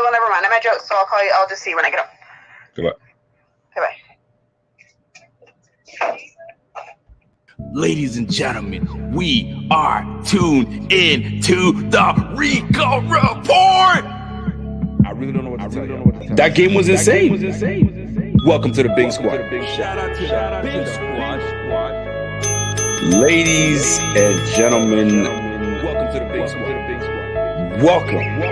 well, never mind. I'm at jokes, so I'll call you. I'll just see you when I get up. Goodbye. Bye-bye. Ladies and gentlemen, we are tuned in to the Rico Report. I really don't know what to tell you. That game was insane. Welcome to the Big Squad. Shout out to the Big Squad. Ladies and gentlemen, welcome to the Big Squad. Welcome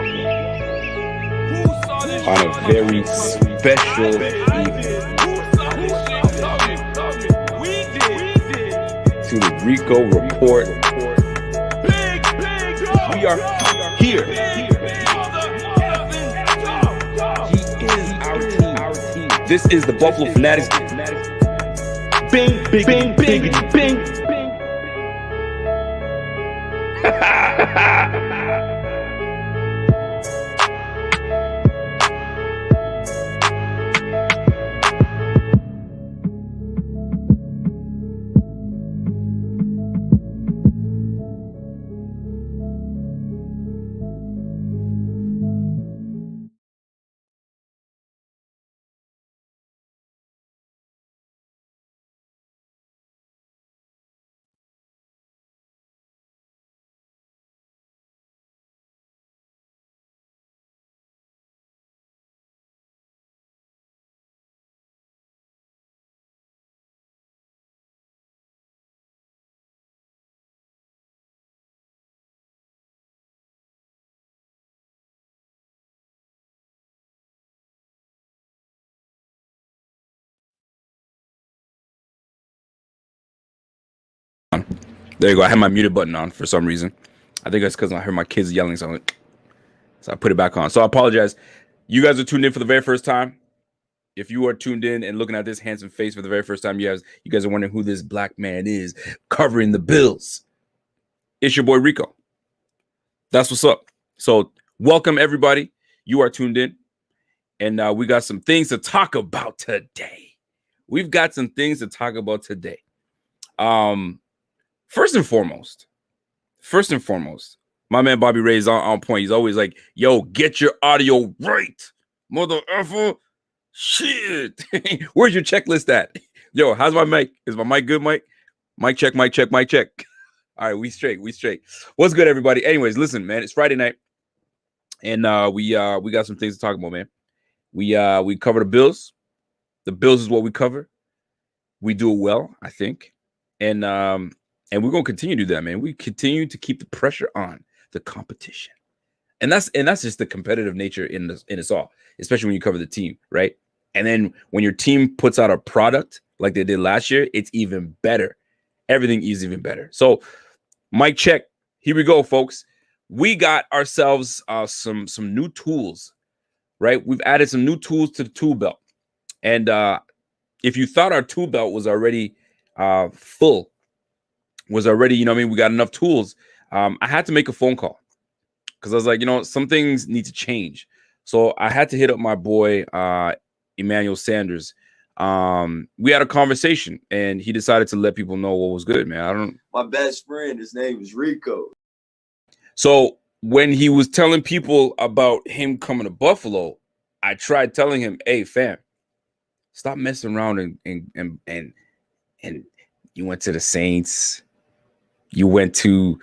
on a very special evening to the Rico Report. We are here. He is our team. This is the Buffalo Fanatics. Bing, bing, bing, bing, bing. There you go. I had my muted button on for some reason. I think that's because I heard my kids yelling something. So I put it back on. So I apologize. You guys are tuned in for the very first time. If you are tuned in and looking at this handsome face for the very first time, you guys are wondering who this black man is covering the Bills. It's your boy Rico. That's what's up. So welcome everybody. You are tuned in. And we got some things to talk about today. We've got some things to talk about today. First and foremost, my man Bobby Ray is on point. He's always like, yo, get your audio right, mother effer. Shit. Where's your checklist at? Yo, how's my mic? Is my mic good, Mike? Mic check, mic check, mic check. All right, we straight. What's good, everybody? Anyways, listen, man, it's Friday night, and we got some things to talk about, man. We cover the Bills. The Bills is what we cover. We do it well, I think. And we're gonna continue to do that, man. We continue to keep the pressure on the competition, and that's just the competitive nature in us all, especially when you cover the team, right? And then when your team puts out a product like they did last year, it's even better. Everything is even better. So, mic check. Here we go, folks. We got ourselves some new tools, right? We've added some new tools to the tool belt, and if you thought our tool belt was already full. Was already, we got enough tools. I had to make a phone call because I was like, some things need to change. So I had to hit up my boy, Emmanuel Sanders. We had a conversation and he decided to let people know what was good, man. My best friend, his name is Rico. So when he was telling people about him coming to Buffalo, I tried telling him, hey, fam, stop messing around and you went to the Saints. You went to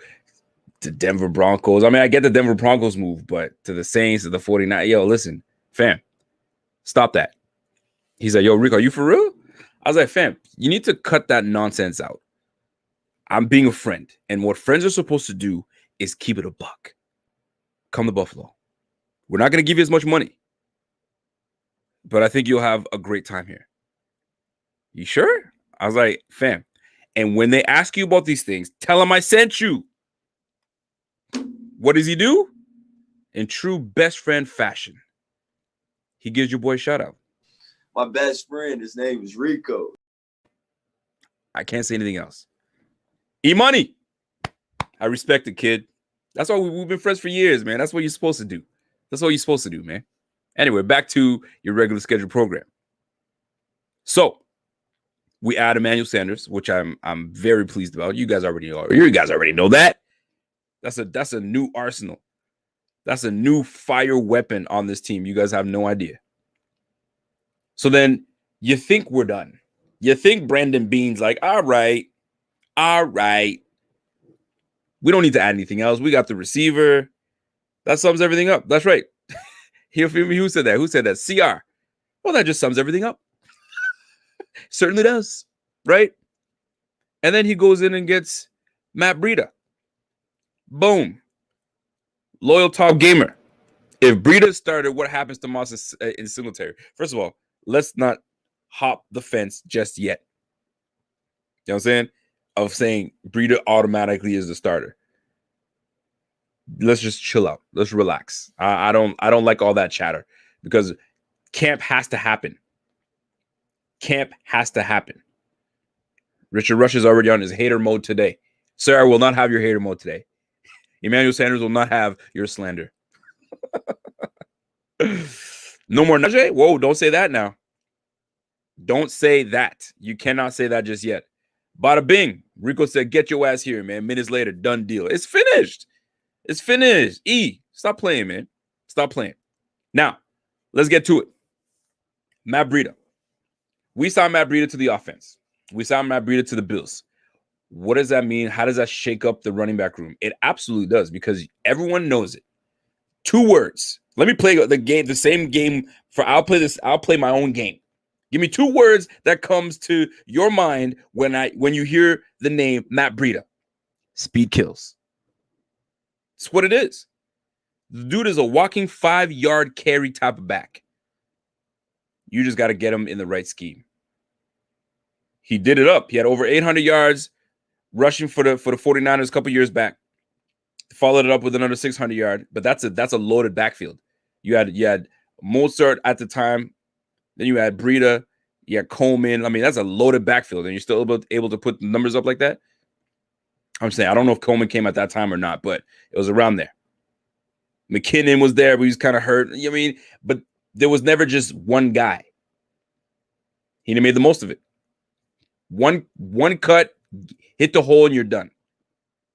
the Denver Broncos. I mean, I get the Denver Broncos move, but to the Saints, to the 49ers. Yo, listen, fam, stop that. He's like, yo, Rico, are you for real? I was like, fam, you need to cut that nonsense out. I'm being a friend. And what friends are supposed to do is keep it a buck. Come to Buffalo. We're not going to give you as much money. But I think you'll have a great time here. You sure? I was like, fam. And when they ask you about these things, tell them I sent you. What does he do? In true best friend fashion, he gives your boy a shout out. My best friend, his name is Rico. I can't say anything else. E-money. I respect the kid. That's why we've been friends for years, man. That's what you're supposed to do. That's what you're supposed to do, man. Anyway, back to your regular scheduled program. So, we add Emmanuel Sanders, which I'm very pleased about. You guys already know that. That's a new arsenal. That's a new fire weapon on this team. You guys have no idea. So then you think we're done. You think Brandon Beane's like, all right. We don't need to add anything else. We got the receiver. That sums everything up. That's right. Who said that? Who said that? CR. Well, that just sums everything up. Certainly does. Right? And then he goes in and gets Matt Breida. Boom. Loyal top gamer. If Breida started, what happens to Moss in Singletary? First of all, let's not hop the fence just yet. You know what I'm saying? Of saying Breida automatically is the starter. Let's just chill out. Let's relax. I don't like all that chatter because camp has to happen. Camp has to happen. Richard Rush is already on his hater mode today. Sir, I will not have your hater mode today. Emmanuel Sanders will not have your slander. No more Najee? Whoa, don't say that now. Don't say that. You cannot say that just yet. Bada bing. Rico said, get your ass here, man. Minutes later, done deal. It's finished. It's finished. Stop playing, man. Stop playing. Now, let's get to it. Matt Breida. We signed Matt Breida to the offense. We signed Matt Breida to the Bills. What does that mean? How does that shake up the running back room? It absolutely does because everyone knows it. 2 words. Let me play the same game I'll play my own game. Give me 2 words that comes to your mind when you hear the name Matt Breida. Speed kills. It's what it is. The dude is a walking 5-yard carry type of back. You just got to get him in the right scheme. He did it up. He had over 800 yards rushing for the 49ers a couple years back. Followed it up with another 600 yard, but that's a loaded backfield. You had Mozart at the time, then you had Breida, you had Coleman. I mean, that's a loaded backfield, and you're still able to put the numbers up like that. I'm saying I don't know if Coleman came at that time or not, but it was around there. McKinnon was there, but he was kind of hurt. I mean, but there was never just one guy. He made the most of it. One cut, hit the hole, and you're done.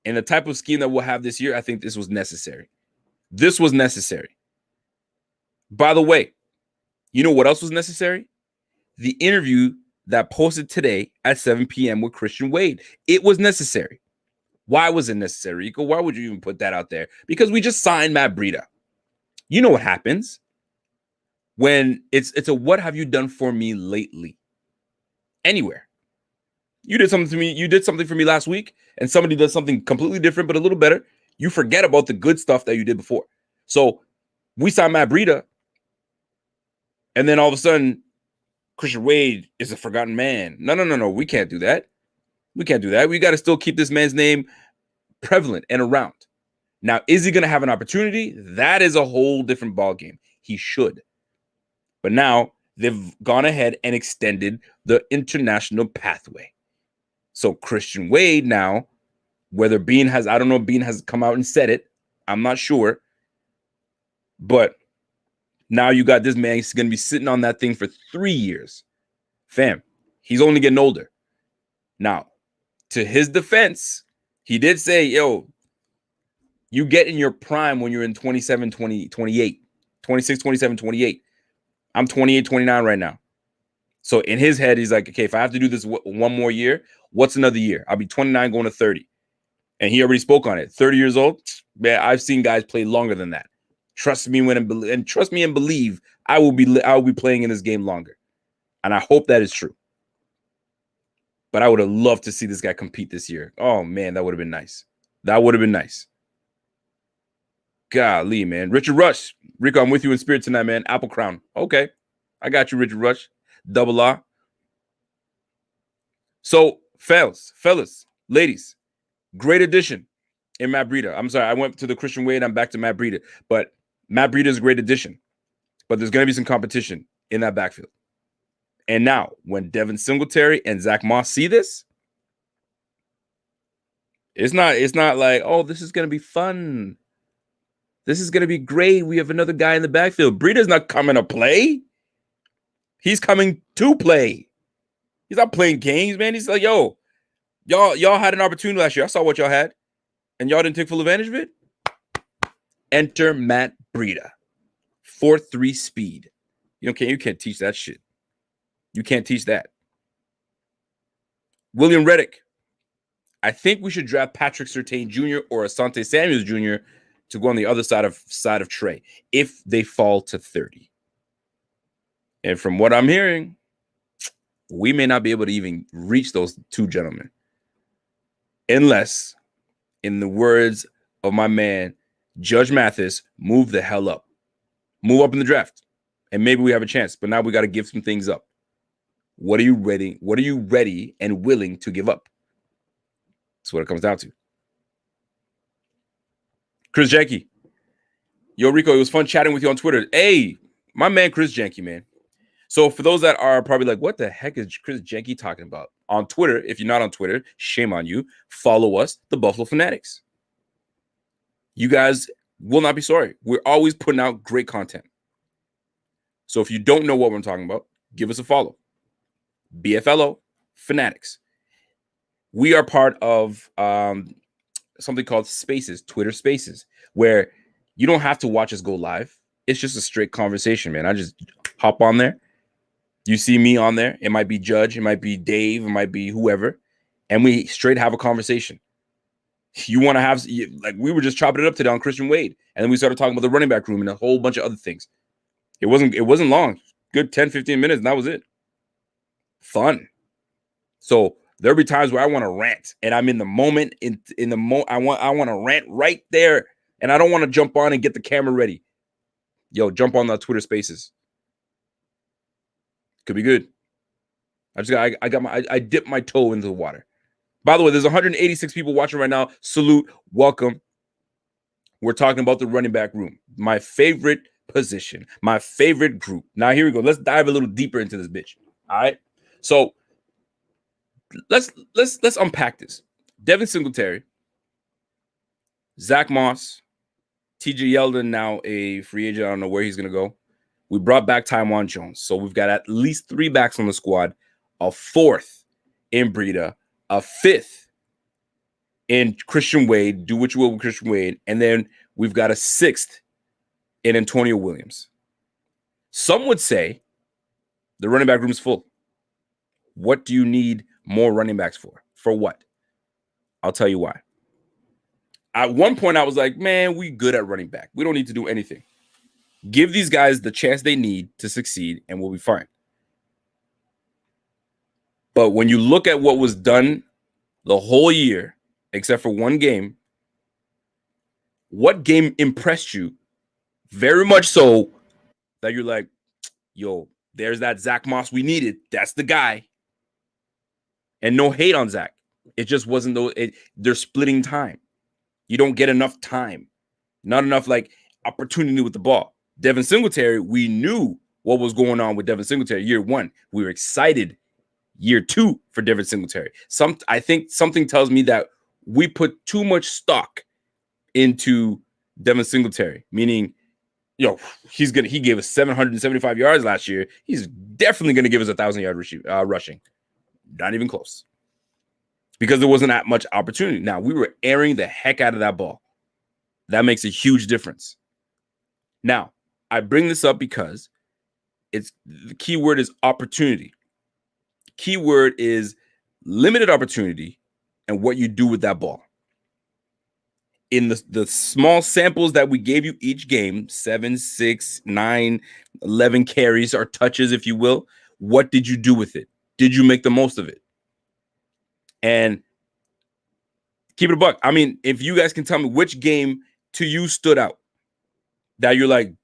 And the type of scheme that we'll have this year, I think this was necessary. This was necessary. By the way, you know what else was necessary? The interview that posted today at 7 p.m. with Christian Wade. It was necessary. Why was it necessary, Rico? Why would you even put that out there? Because we just signed Matt Breida. You know what happens when it's a what have you done for me lately? Anywhere. You did something to me. You did something for me last week, and somebody does something completely different, but a little better. You forget about the good stuff that you did before. So we signed Matt Breida, and then all of a sudden, Christian Wade is a forgotten man. No. We can't do that. We can't do that. We got to still keep this man's name prevalent and around. Now, is he going to have an opportunity? That is a whole different ballgame. He should. But now they've gone ahead and extended the international pathway. So Christian Wade now, whether Beane has, I don't know if Beane has come out and said it. I'm not sure. But now you got this man. He's going to be sitting on that thing for 3 years. Fam, he's only getting older. Now, to his defense, he did say, yo, you get in your prime when you're in 27, 20, 28, 26, 27, 28. I'm 28, 29 right now. So in his head, he's like, okay, if I have to do this one more year, what's another year? I'll be 29 going to 30. And he already spoke on it. 30 years old, man, I've seen guys play longer than that. Trust me and trust me and believe I will be playing in this game longer. And I hope that is true. But I would have loved to see this guy compete this year. Oh, man, that would have been nice. That would have been nice. Golly, man. Richard Rush. Rico, I'm with you in spirit tonight, man. Apple Crown. Okay. I got you, Richard Rush. Double R. So, fellas, ladies, great addition in Matt Breida. I'm sorry, I went to the Christian Wade. I'm back to Matt Breida. But Matt Breida is a great addition. But there's going to be some competition in that backfield. And now, when Devin Singletary and Zach Moss see this, it's not like, oh, this is going to be fun. This is going to be great. We have another guy in the backfield. Breida's not coming to play. He's coming to play. He's not playing games, man. He's like, yo, y'all had an opportunity last year. I saw what y'all had, and y'all didn't take full advantage of it. Enter Matt Breida. 4.3 speed. You can't teach that shit. You can't teach that. William Reddick. I think we should draft Patrick Surtain Jr. or Asante Samuels Jr. to go on the other side of Trey if they fall to 30. And from what I'm hearing, we may not be able to even reach those two gentlemen. Unless, in the words of my man, Judge Mathis, move the hell up. Move up in the draft. And maybe we have a chance. But now we got to give some things up. What are you ready? What are you ready and willing to give up? That's what it comes down to. Chris Janke. Yo, Rico, it was fun chatting with you on Twitter. Hey, my man Chris Janke, man. So for those that are probably like, what the heck is Chris Janke talking about? On Twitter, if you're not on Twitter, shame on you. Follow us, the Buffalo Fanatics. You guys will not be sorry. We're always putting out great content. So if you don't know what we're talking about, give us a follow. BFLO Fanatics. We are part of something called Spaces, Twitter Spaces, where you don't have to watch us go live. It's just a straight conversation, man. I just hop on there. You see me on there. It might be Judge. It might be Dave. It might be whoever. And we straight have a conversation. You want to have, like, we were just chopping it up today on Christian Wade. And then we started talking about the running back room and a whole bunch of other things. It wasn't long. Good 10, 15 minutes, and that was it. Fun. So there'll be times where I want to rant, and I'm in the moment. In the moment, I want to rant right there, and I don't want to jump on and get the camera ready. Yo, jump on the Twitter Spaces. Could be good. I dipped my toe into the water. By the way, there's 186 people watching right now. Salute, welcome. We're talking about the running back room, my favorite position, my favorite group. Now here we go. Let's dive a little deeper into this bitch. All right. So let's unpack this. Devin Singletary, Zach Moss, TJ Yeldon, now a free agent. I don't know where he's gonna go. We brought back Tywan Jones, so we've got at least 3 backs on the squad, a 4th in Breida, a 5th in Christian Wade. Do what you will with Christian Wade, and then we've got a 6th in Antonio Williams. Some would say the running back room is full. What do you need more running backs for? For what? I'll tell you why. At one point, I was like, man, we good at running back. We don't need to do anything. Give these guys the chance they need to succeed, and we'll be fine. But when you look at what was done the whole year, except for one game, what game impressed you very much so that you're like, yo, there's that Zach Moss we needed. That's the guy. And no hate on Zach. It just wasn't they're splitting time. You don't get enough time. Not enough like opportunity with the ball. Devin Singletary, we knew what was going on with Devin Singletary year 1. We were excited year 2 for Devin Singletary. I think something tells me that we put too much stock into Devin Singletary, meaning, he gave us 775 yards last year. He's definitely going to give us 1,000-yard rushing. Not even close. Because there wasn't that much opportunity. Now, we were airing the heck out of that ball. That makes a huge difference. Now, I bring this up because the key word is opportunity. Key word is limited opportunity and what you do with that ball. In the small samples that we gave you each game, 7, 6, 9, 11 carries or touches, if you will, what did you do with it? Did you make the most of it? And keep it a buck. I mean, if you guys can tell me which game to you stood out, that you're like,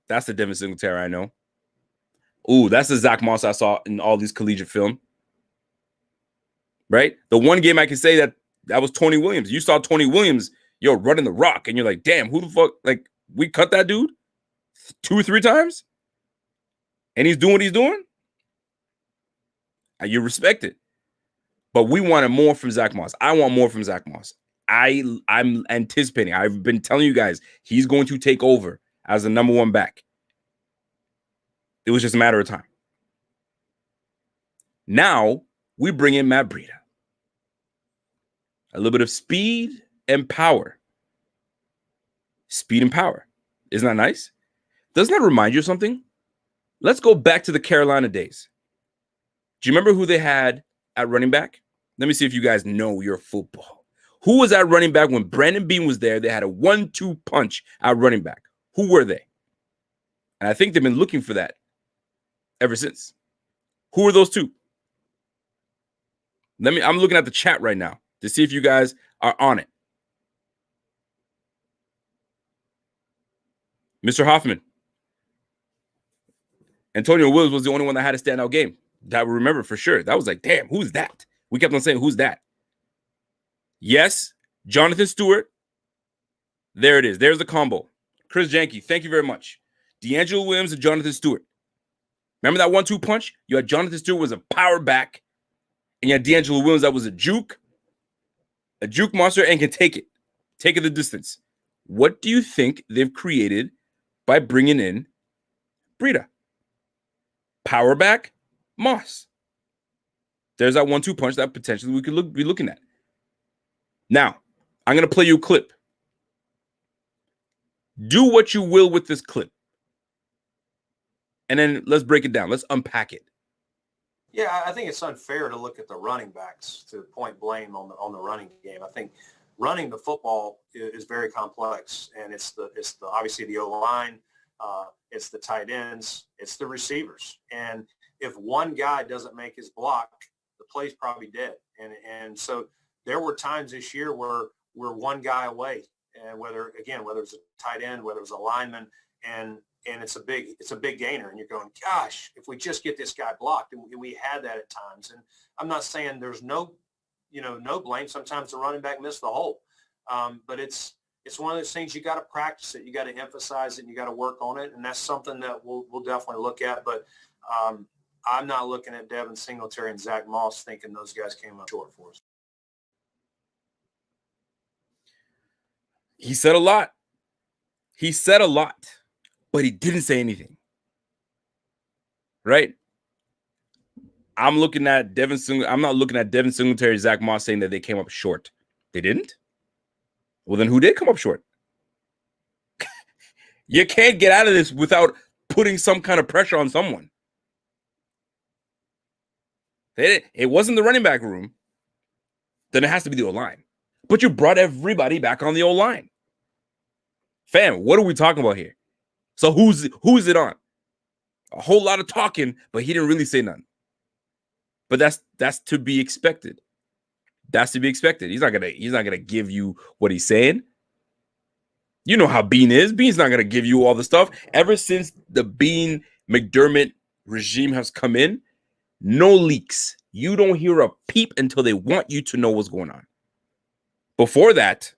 that's the Devin Singletary I know. Ooh, that's the Zach Moss I saw in all these collegiate film. Right? The one game I can say that was Tony Williams. You saw Tony Williams, running the rock, and you're like, damn, who the fuck? Like, we cut that dude 2 or 3 times, and he's doing what he's doing. You respect it. But we wanted more from Zach Moss. I want more from Zach Moss. I'm anticipating. I've been telling you guys he's going to take over as the number 1 back. It was just a matter of time. Now we bring in Matt Breida. A little bit of speed and power. speed and power. Isn't that nice? Doesn't that remind you of something? Let's go back to the Carolina days. Do you remember who they had at running back? Let me see if you guys know your football. Who was at running back when Brandon Beane was there? They had a 1-2 punch at running back. Who were they? And I think they've been looking for that ever since. Who are those two? I'm looking at the chat right now to see if you guys are on it. Mr. Hoffman. Antonio Williams was the only one that had a standout game. That we remember for sure. That was like, damn, who's that? We kept on saying, who's that? Yes, Jonathan Stewart. There it is. There's the combo. Chris Janke, thank you very much. D'Angelo Williams and Jonathan Stewart. Remember that 1-2 punch? You had Jonathan Stewart was a power back, and you had D'Angelo Williams that was a juke monster and can take it the distance. What do you think they've created by bringing in Breida? Power back, Moss. There's that 1-2 punch that potentially we could be looking at. Now, I'm going to play you a clip. Do what you will with this clip. And then let's break it down. Let's unpack it. Yeah, I think it's unfair to look at the running backs to point blame on the running game. I think running the football is very complex, and it's the obviously the O-line, it's the tight ends, it's the receivers. And if one guy doesn't make his block, the play's probably dead. And so there were times this year where we're one guy away, and whether it's a tight end, whether it's a lineman, and it's a big gainer, and you're going, gosh, if we just get this guy blocked, and we had that at times. And I'm not saying there's no blame. Sometimes the running back missed the hole, but it's one of those things you got to practice it, you got to emphasize it, and you got to work on it, and that's something that we'll definitely look at. But I'm not looking at Devin Singletary and Zach Moss thinking those guys came up short for us. He said a lot. But he didn't say anything. Right? I'm not looking at Devin Singletary, Zach Moss saying that they came up short. They didn't? Well, then who did come up short? You can't get out of this without putting some kind of pressure on someone. It wasn't the running back room. Then it has to be the O-line. But you brought everybody back on the O-line. Fam, what are we talking about here? So who's it on? A whole lot of talking, but he didn't really say nothing. But that's to be expected. That's to be expected. He's not gonna give you what he's saying. You know how Beane is. Beane's not gonna give you all the stuff. Ever since the Beane McDermott regime has come in, no leaks. You don't hear a peep until they want you to know what's going on. Before that,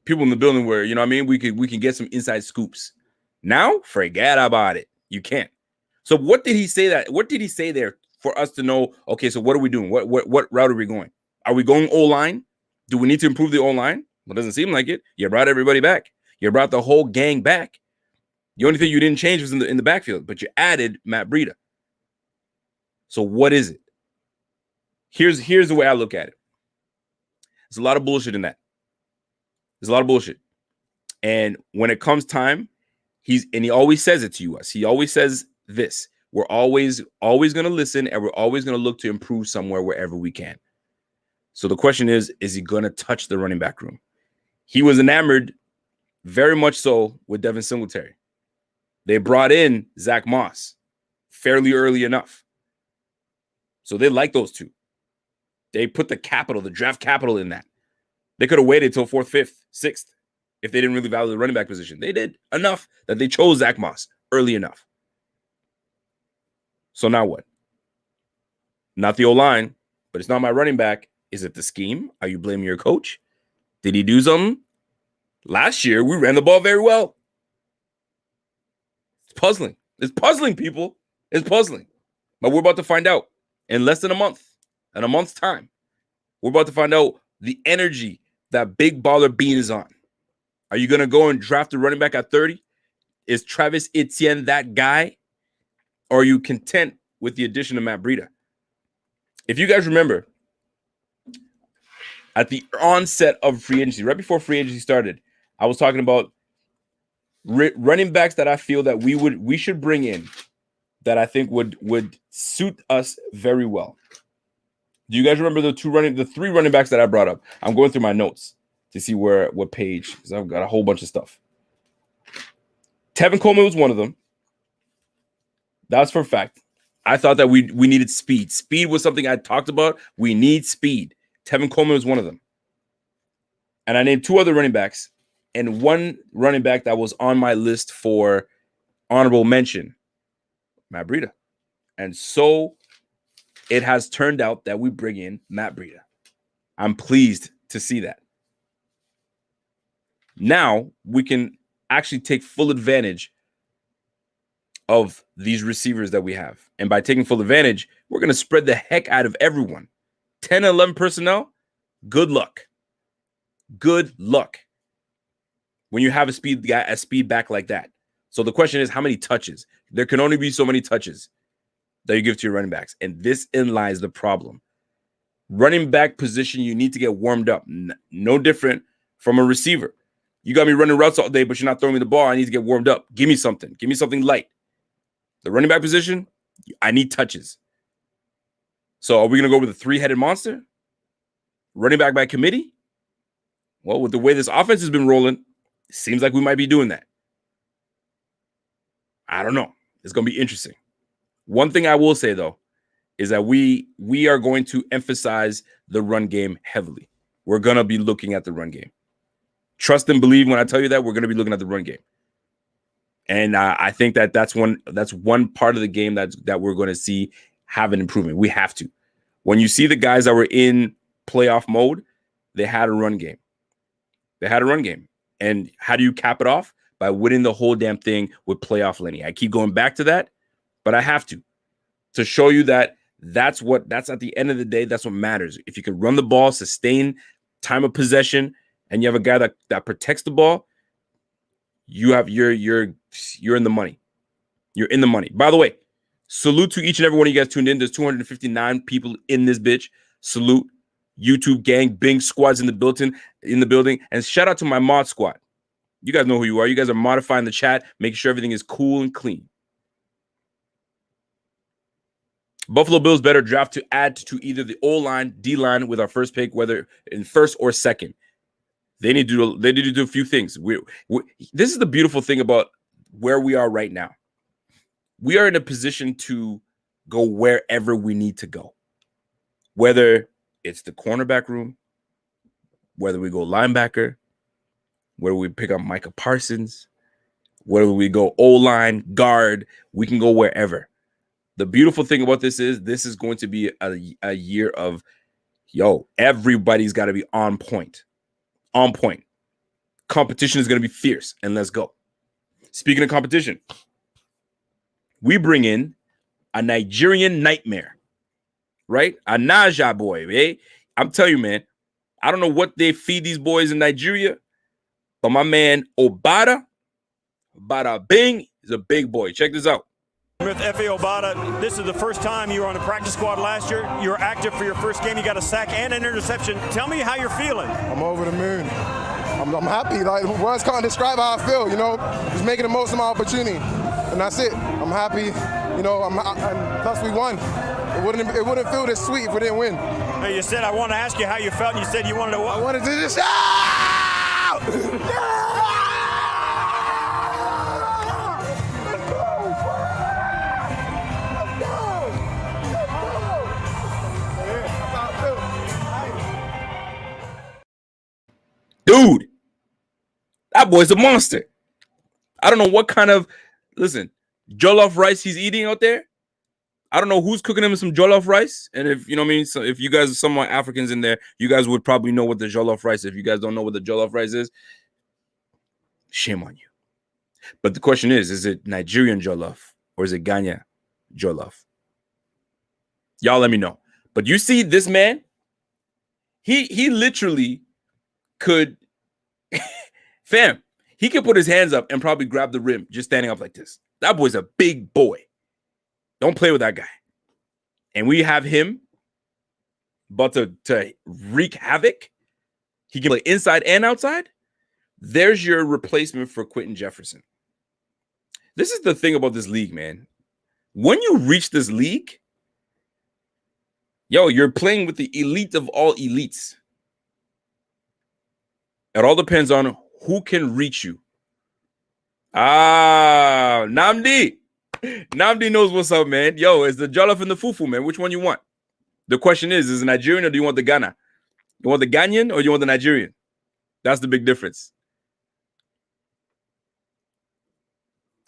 people in the building where, you know what I mean, we can get some inside scoops. Now, forget about it. You can't. So what did he say there for us to know, okay, so what are we doing? What route are we going? Are we going O-line? Do we need to improve the O-line? Well, it doesn't seem like it. You brought everybody back. You brought the whole gang back. The only thing you didn't change was in the backfield, but you added Matt Breida. So what is it? Here's the way I look at it. There's a lot of bullshit in that. There's a lot of bullshit. And when it comes time, he always says it to us. He always says this. We're always going to listen, and we're always going to look to improve somewhere wherever we can. So the question is he going to touch the running back room? He was enamored very much so with Devin Singletary. They brought in Zach Moss fairly early enough. So they like those two. They put the draft capital in that. They could have waited till 4th, 5th, 6th if they didn't really value the running back position. They did enough that they chose Zach Moss early enough. So now what? Not the O-line, but it's not my running back. Is it the scheme? Are you blaming your coach? Did he do something? Last year, we ran the ball very well. It's puzzling. It's puzzling, people. It's puzzling. But we're about to find out in less than a month. In a month's time, we're about to find out the energy that big baller Beane is on. Are you going to go and draft a running back at 30? Is Travis Etienne that guy? Or are you content with the addition of Matt Breida? If you guys remember, at the onset of free agency, right before free agency started, I was talking about running backs that I feel that we should bring in that I think would suit us very well. Do you guys remember the three running backs that I brought up? I'm going through my notes to see what page, because I've got a whole bunch of stuff. Tevin Coleman was one of them. That's for a fact. I thought that we needed speed. Speed was something I talked about. We need speed. Tevin Coleman was one of them. And I named two other running backs and one running back that was on my list for honorable mention, Matt Breida. And so it has turned out that we bring in Matt Breida. I'm pleased to see that. Now we can actually take full advantage of these receivers that we have. And by taking full advantage, we're going to spread the heck out of everyone. 10, 11 personnel, good luck. Good luck when you have a speed back like that. So the question is, how many touches? There can only be so many touches that you give to your running backs. And this in lies the problem. Running back position, you need to get warmed up. No different from a receiver. You got me running routes all day, but you're not throwing me the ball. I need to get warmed up. Give me something. Give me something light. The running back position, I need touches. So are we going to go with a three-headed monster? Running back by committee? Well, with the way this offense has been rolling, it seems like we might be doing that. I don't know. It's going to be interesting. One thing I will say, though, is that we are going to emphasize the run game heavily. We're going to be looking at the run game. Trust and believe when I tell you that we're going to be looking at the run game. And I think that's one part of the game that we're going to see have an improvement. We have to. When you see the guys that were in playoff mode, they had a run game. They had a run game. And how do you cap it off? By winning the whole damn thing with playoff Lenny. I keep going back to that, but I have to show you that that's at the end of the day, that's what matters. If you can run the ball, sustain time of possession, and you have a guy that protects the ball, you're in the money. You're in the money. By the way, salute to each and every one of you guys tuned in. There's 259 people in this bitch. Salute. YouTube gang, Bing squads in the building. And shout out to my mod squad. You guys know who you are. You guys are modifying the chat, making sure everything is cool and clean. Buffalo Bills better draft to add to either the O-line, D-line with our first pick, whether in first or second. They need to do a few things. This is the beautiful thing about where we are right now. We are in a position to go wherever we need to go. Whether it's the cornerback room, whether we go linebacker, whether we pick up Micah Parsons, whether we go O-line, guard, we can go wherever. The beautiful thing about this is going to be a year of, everybody's got to be on point. On point. Competition is going to be fierce, and let's go. Speaking of competition, we bring in a Nigerian nightmare, right? A Naja boy, eh? I'm telling you, man, I don't know what they feed these boys in Nigeria, but my man Obada, Bada Bing, is a big boy. Check this out. With Efe Obada, this is the first time you were on the practice squad last year. You were active for your first game. You got a sack and an interception. Tell me how you're feeling. I'm over the moon. I'm happy. Like, words can't describe how I feel, Just making the most of my opportunity. And that's it. I'm happy. And plus we won. It wouldn't feel this sweet if we didn't win. You said, I want to ask you how you felt, and you said you wanted to what? I wanted to just shout! Dude, that boy's a monster. I don't know what kind of, jollof rice he's eating out there. I don't know who's cooking him some jollof rice. And if, so if you guys are some Africans in there, you guys would probably know what the jollof rice is. If you guys don't know what the jollof rice is, shame on you. But the question is it Nigerian jollof or is it Ghana jollof? Y'all let me know. But you see this man, he literally could, fam, he could put his hands up and probably grab the rim just standing up like this. That boy's a big boy. Don't play with that guy. And we have him about to wreak havoc. He can play inside and outside. there's your replacement for Quentin Jefferson. This is the thing about this league, man. When you reach this league, you're playing with the elite of all elites. It all depends on who can reach you. Namdi. Namdi knows what's up, man. Yo, it's the Jollof and the Fufu, man. Which one you want? The question is it Nigerian or do you want the Ghana? You want the Ghanaian or you want the Nigerian? That's the big difference.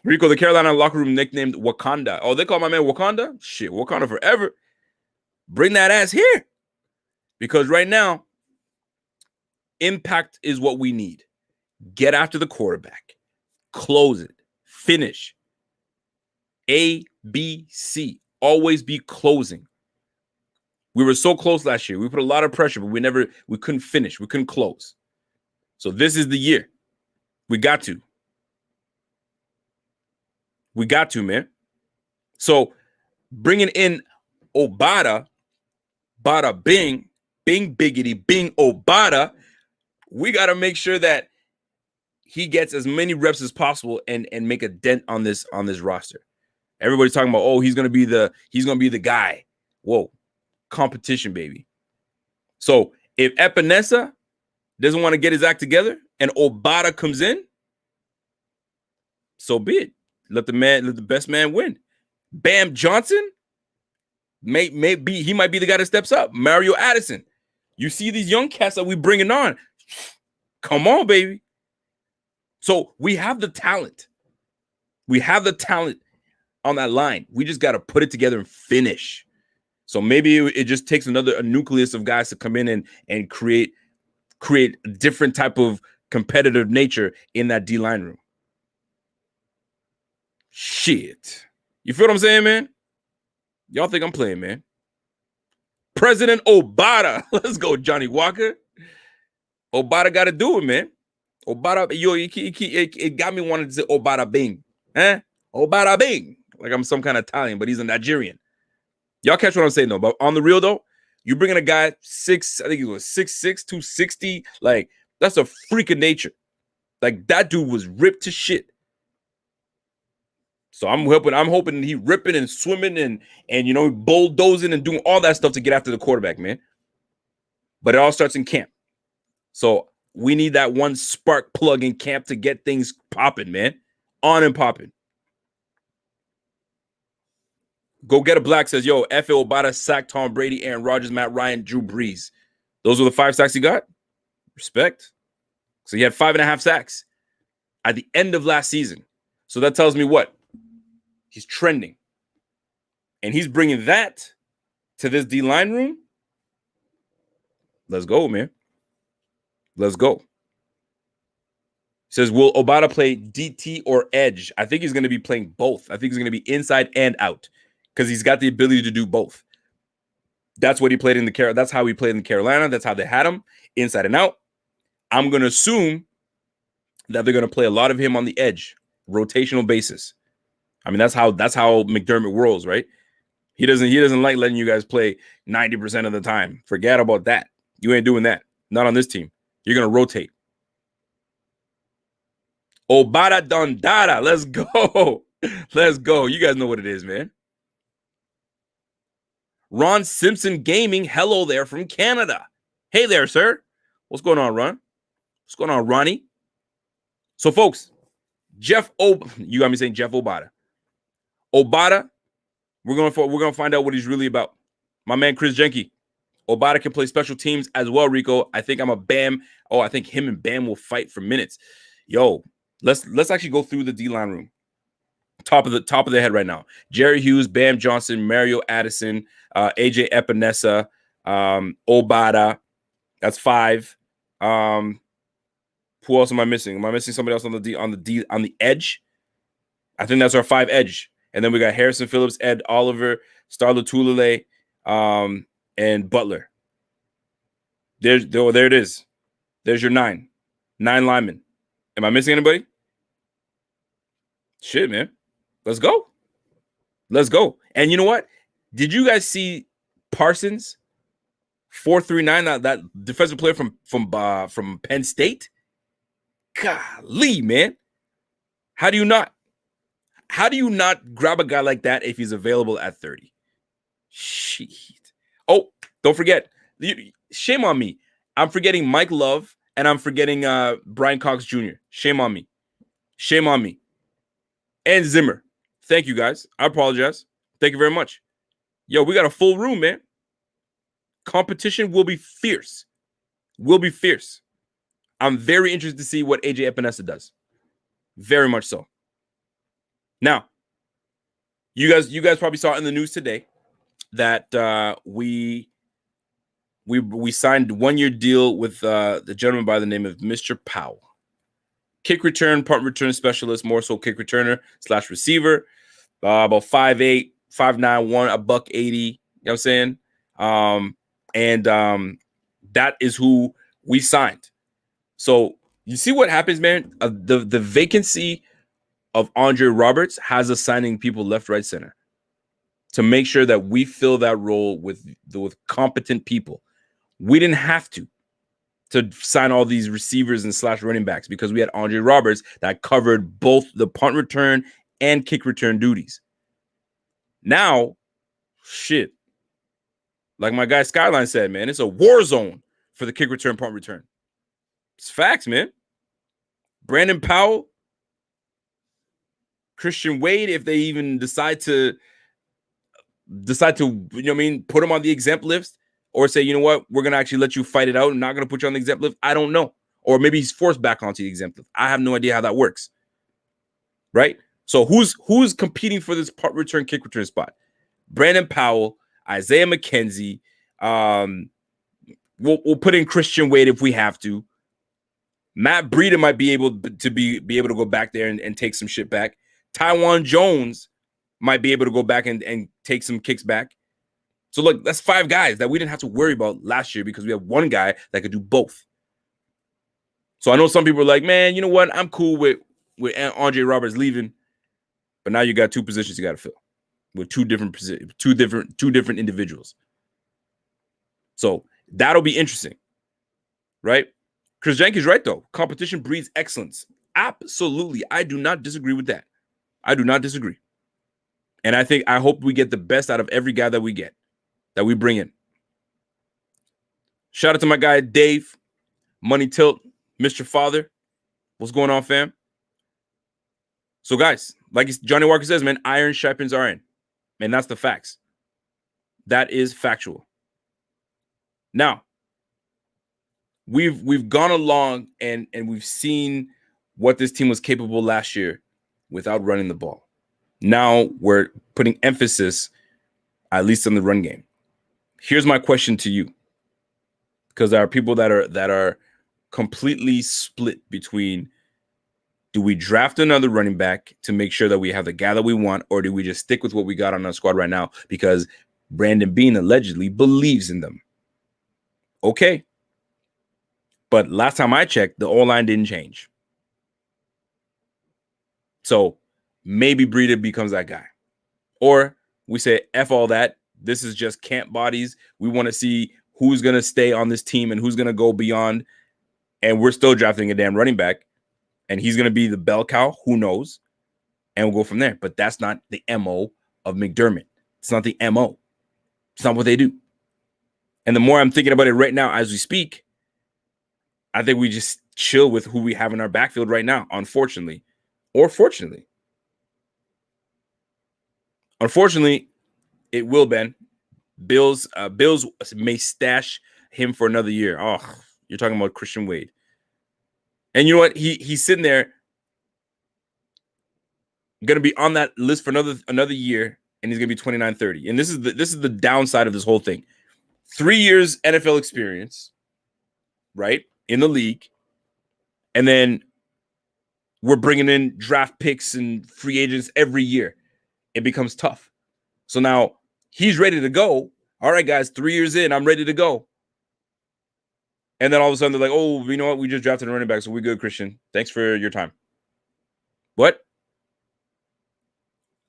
Rico, the Carolina locker room nicknamed Wakanda. Oh, they call my man Wakanda? Shit, Wakanda forever. Bring that ass here. Because right now, impact is what we need. Get after the quarterback. Close it. Finish. A, B, C. Always be closing. We were so close last year. We put a lot of pressure, but we couldn't finish. We couldn't close. So this is the year. We got to. We got to, man. So bringing in Obada, bada bing, bing biggity, bing Obada, we got to make sure that he gets as many reps as possible and make a dent on this roster. Everybody's talking about, oh, he's gonna be the guy. Whoa, competition, baby. So if Epinesa doesn't want to get his act together and Obada comes in, so be it. Let the best man win. Bam Johnson, maybe he might be the guy that steps up. Mario Addison. You see these young cats that we bringing on. Come on, baby. So we have the talent. We have the talent on that line. We just got to put it together and finish. So maybe it just takes a nucleus of guys to come in and create a different type of competitive nature in that D-line room. Shit. You feel what I'm saying, man? Y'all think I'm playing, man. President Obada. Let's go, Johnny Walker. Obada got to do it, man. Obada, it got me wanting to say Obada Bing. Obada Bing. Like I'm some kind of Italian, but he's a Nigerian. Y'all catch what I'm saying, though. But on the real, though, you bringing a guy 6'6", 260. Like, that's a freak of nature. Like, that dude was ripped to shit. So I'm hoping he ripping and swimming and bulldozing and doing all that stuff to get after the quarterback, man. But it all starts in camp. So we need that one spark plug in camp to get things popping, man. On and popping. Go Get a Black says, yo, Efe Obada sacked Tom Brady, Aaron Rodgers, Matt Ryan, Drew Brees. Those were the 5 sacks he got? Respect. So he had 5.5 sacks at the end of last season. So that tells me what? He's trending. And he's bringing that to this D-line room. Let's go, man. Let's go. He says, will Obada play DT or edge? I think he's going to be playing both. I think he's going to be inside and out because he's got the ability to do both. That's what he played in the That's how he played in Carolina. That's how they had him, inside and out. I'm going to assume that they're going to play a lot of him on the edge, rotational basis. I mean, that's how McDermott rolls, right? He doesn't like letting you guys play 90% of the time. Forget about that. You ain't doing that. Not on this team. You're going to rotate. Obada Dondada. Let's go. Let's go. You guys know what it is, man. Ron Simpson Gaming. Hello there from Canada. Hey there, sir. What's going on, Ron? What's going on, Ronnie? So, folks, you got me saying Jeff Obada. Obada, we're gonna find out what he's really about. My man Chris Jenke. Obada can play special teams as well, Rico. I think I'm a Bam. Oh, I think him and Bam will fight for minutes. Yo, let's actually go through the D-line room. Top of the head right now. Jerry Hughes, Bam Johnson, Mario Addison, AJ Epinesa, Obada. That's 5. Who else am I missing? Am I missing somebody else on the edge? I think that's our 5 edge. And then we got Harrison Phillips, Ed Oliver, Starla Tulele, and Butler. There it is. There's your 9 linemen. Am I missing anybody? Shit, man. Let's go. Let's go. And you know what? Did you guys see Parsons? 4.39, that defensive player from Penn State? golly, man. How do you not grab a guy like that if he's available at 30? Shit. Oh, don't forget. Shame on me. I'm forgetting Mike Love and I'm forgetting Brian Cox Jr. Shame on me. Shame on me. And Zimmer. Thank you, guys. I apologize. Thank you very much. Yo, we got a full room, man. Competition will be fierce. Will be fierce. I'm very interested to see what AJ Epinesa does. Very much so. Now, you guys probably saw in the news today that we signed a 1-year deal with the gentleman by the name of Mr. Powell. Kick return, punt return specialist, more so kick returner / receiver. About 5'8", 5'9", $180. You know what I'm saying? That is who we signed. So you see what happens, man? The vacancy of Andre Roberts has us signing people left, right, center to make sure that we fill that role with competent people. We didn't have to sign all these receivers and / running backs because we had Andre Roberts that covered both the punt return and kick return duties. Now, shit, like my guy Skyline said, man, it's a war zone for the kick return, punt return. It's facts, man. Brandon Powell, Christian Wade, if they even decide to, you know what I mean, put him on the exempt list or say, you know what, we're going to actually let you fight it out and not going to put you on the exempt list. I don't know. Or maybe he's forced back onto the exempt list. I have no idea how that works. Right? So who's competing for this punt return, kick return spot? Brandon Powell, Isaiah McKenzie. We'll put in Christian Wade if we have to. Matt Breida might be able to go back there and take some shit back. Tywan Jones might be able to go back and take some kicks back. So look, that's 5 guys that we didn't have to worry about last year because we have one guy that could do both. So I know some people are like, man, you know what? I'm cool with Andre Roberts leaving, but now you got 2 positions you got to fill with two different individuals. So that'll be interesting, right? Chris Jenkins right though. Competition breeds excellence. Absolutely, I do not disagree with that. I do not disagree, and I hope we get the best out of every guy that we bring in. Shout out to my guy Dave, Money Tilt, Mr. Father. What's going on, fam? So, guys, like Johnny Walker says, man, iron sharpens iron. And that's the facts. That is factual. Now, we've gone along and we've seen what this team was capable last year without running the ball. Now we're putting emphasis, at least on the run game. Here's my question to you, because there are people that are completely split between, do we draft another running back to make sure that we have the guy that we want, or do we just stick with what we got on our squad right now because Brandon Beane allegedly believes in them? Okay. But last time I checked, the O-line didn't change. So maybe Breida becomes that guy. Or we say, F all that. This is just camp bodies. We want to see who's going to stay on this team and who's going to go beyond. And we're still drafting a damn running back. And he's going to be the bell cow. Who knows? And we'll go from there. But that's not the MO of McDermott. It's not the MO. It's not what they do. And the more I'm thinking about it right now as we speak, I think we just chill with who we have in our backfield right now, unfortunately. Or fortunately. Unfortunately, it will, Ben. Bills may stash him for another year. Oh, you're talking about Christian Wade. And you know what? He's sitting there going to be on that list for another year, and he's going to be 29-30. And this is the downside of this whole thing. 3 years NFL experience, right, in the league, and then we're bringing in draft picks and free agents every year. It becomes tough. So now he's ready to go. All right, guys, 3 years in, I'm ready to go. And then all of a sudden they're like, oh, you know what? We just drafted a running back, so we're good, Christian. Thanks for your time. What?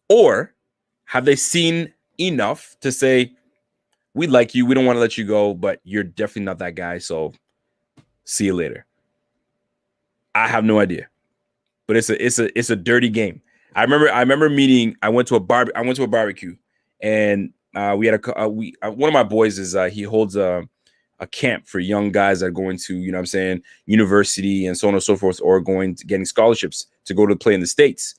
Or have they seen enough to say, we like you, we don't want to let you go, but you're definitely not that guy, so see you later. I have no idea, but it's a dirty game. I remember meeting. I went to a barbecue, and we had one of my boys is he holds a camp for young guys that are going to, you know what I'm saying, university and so on and so forth, or getting scholarships to go to play in the States.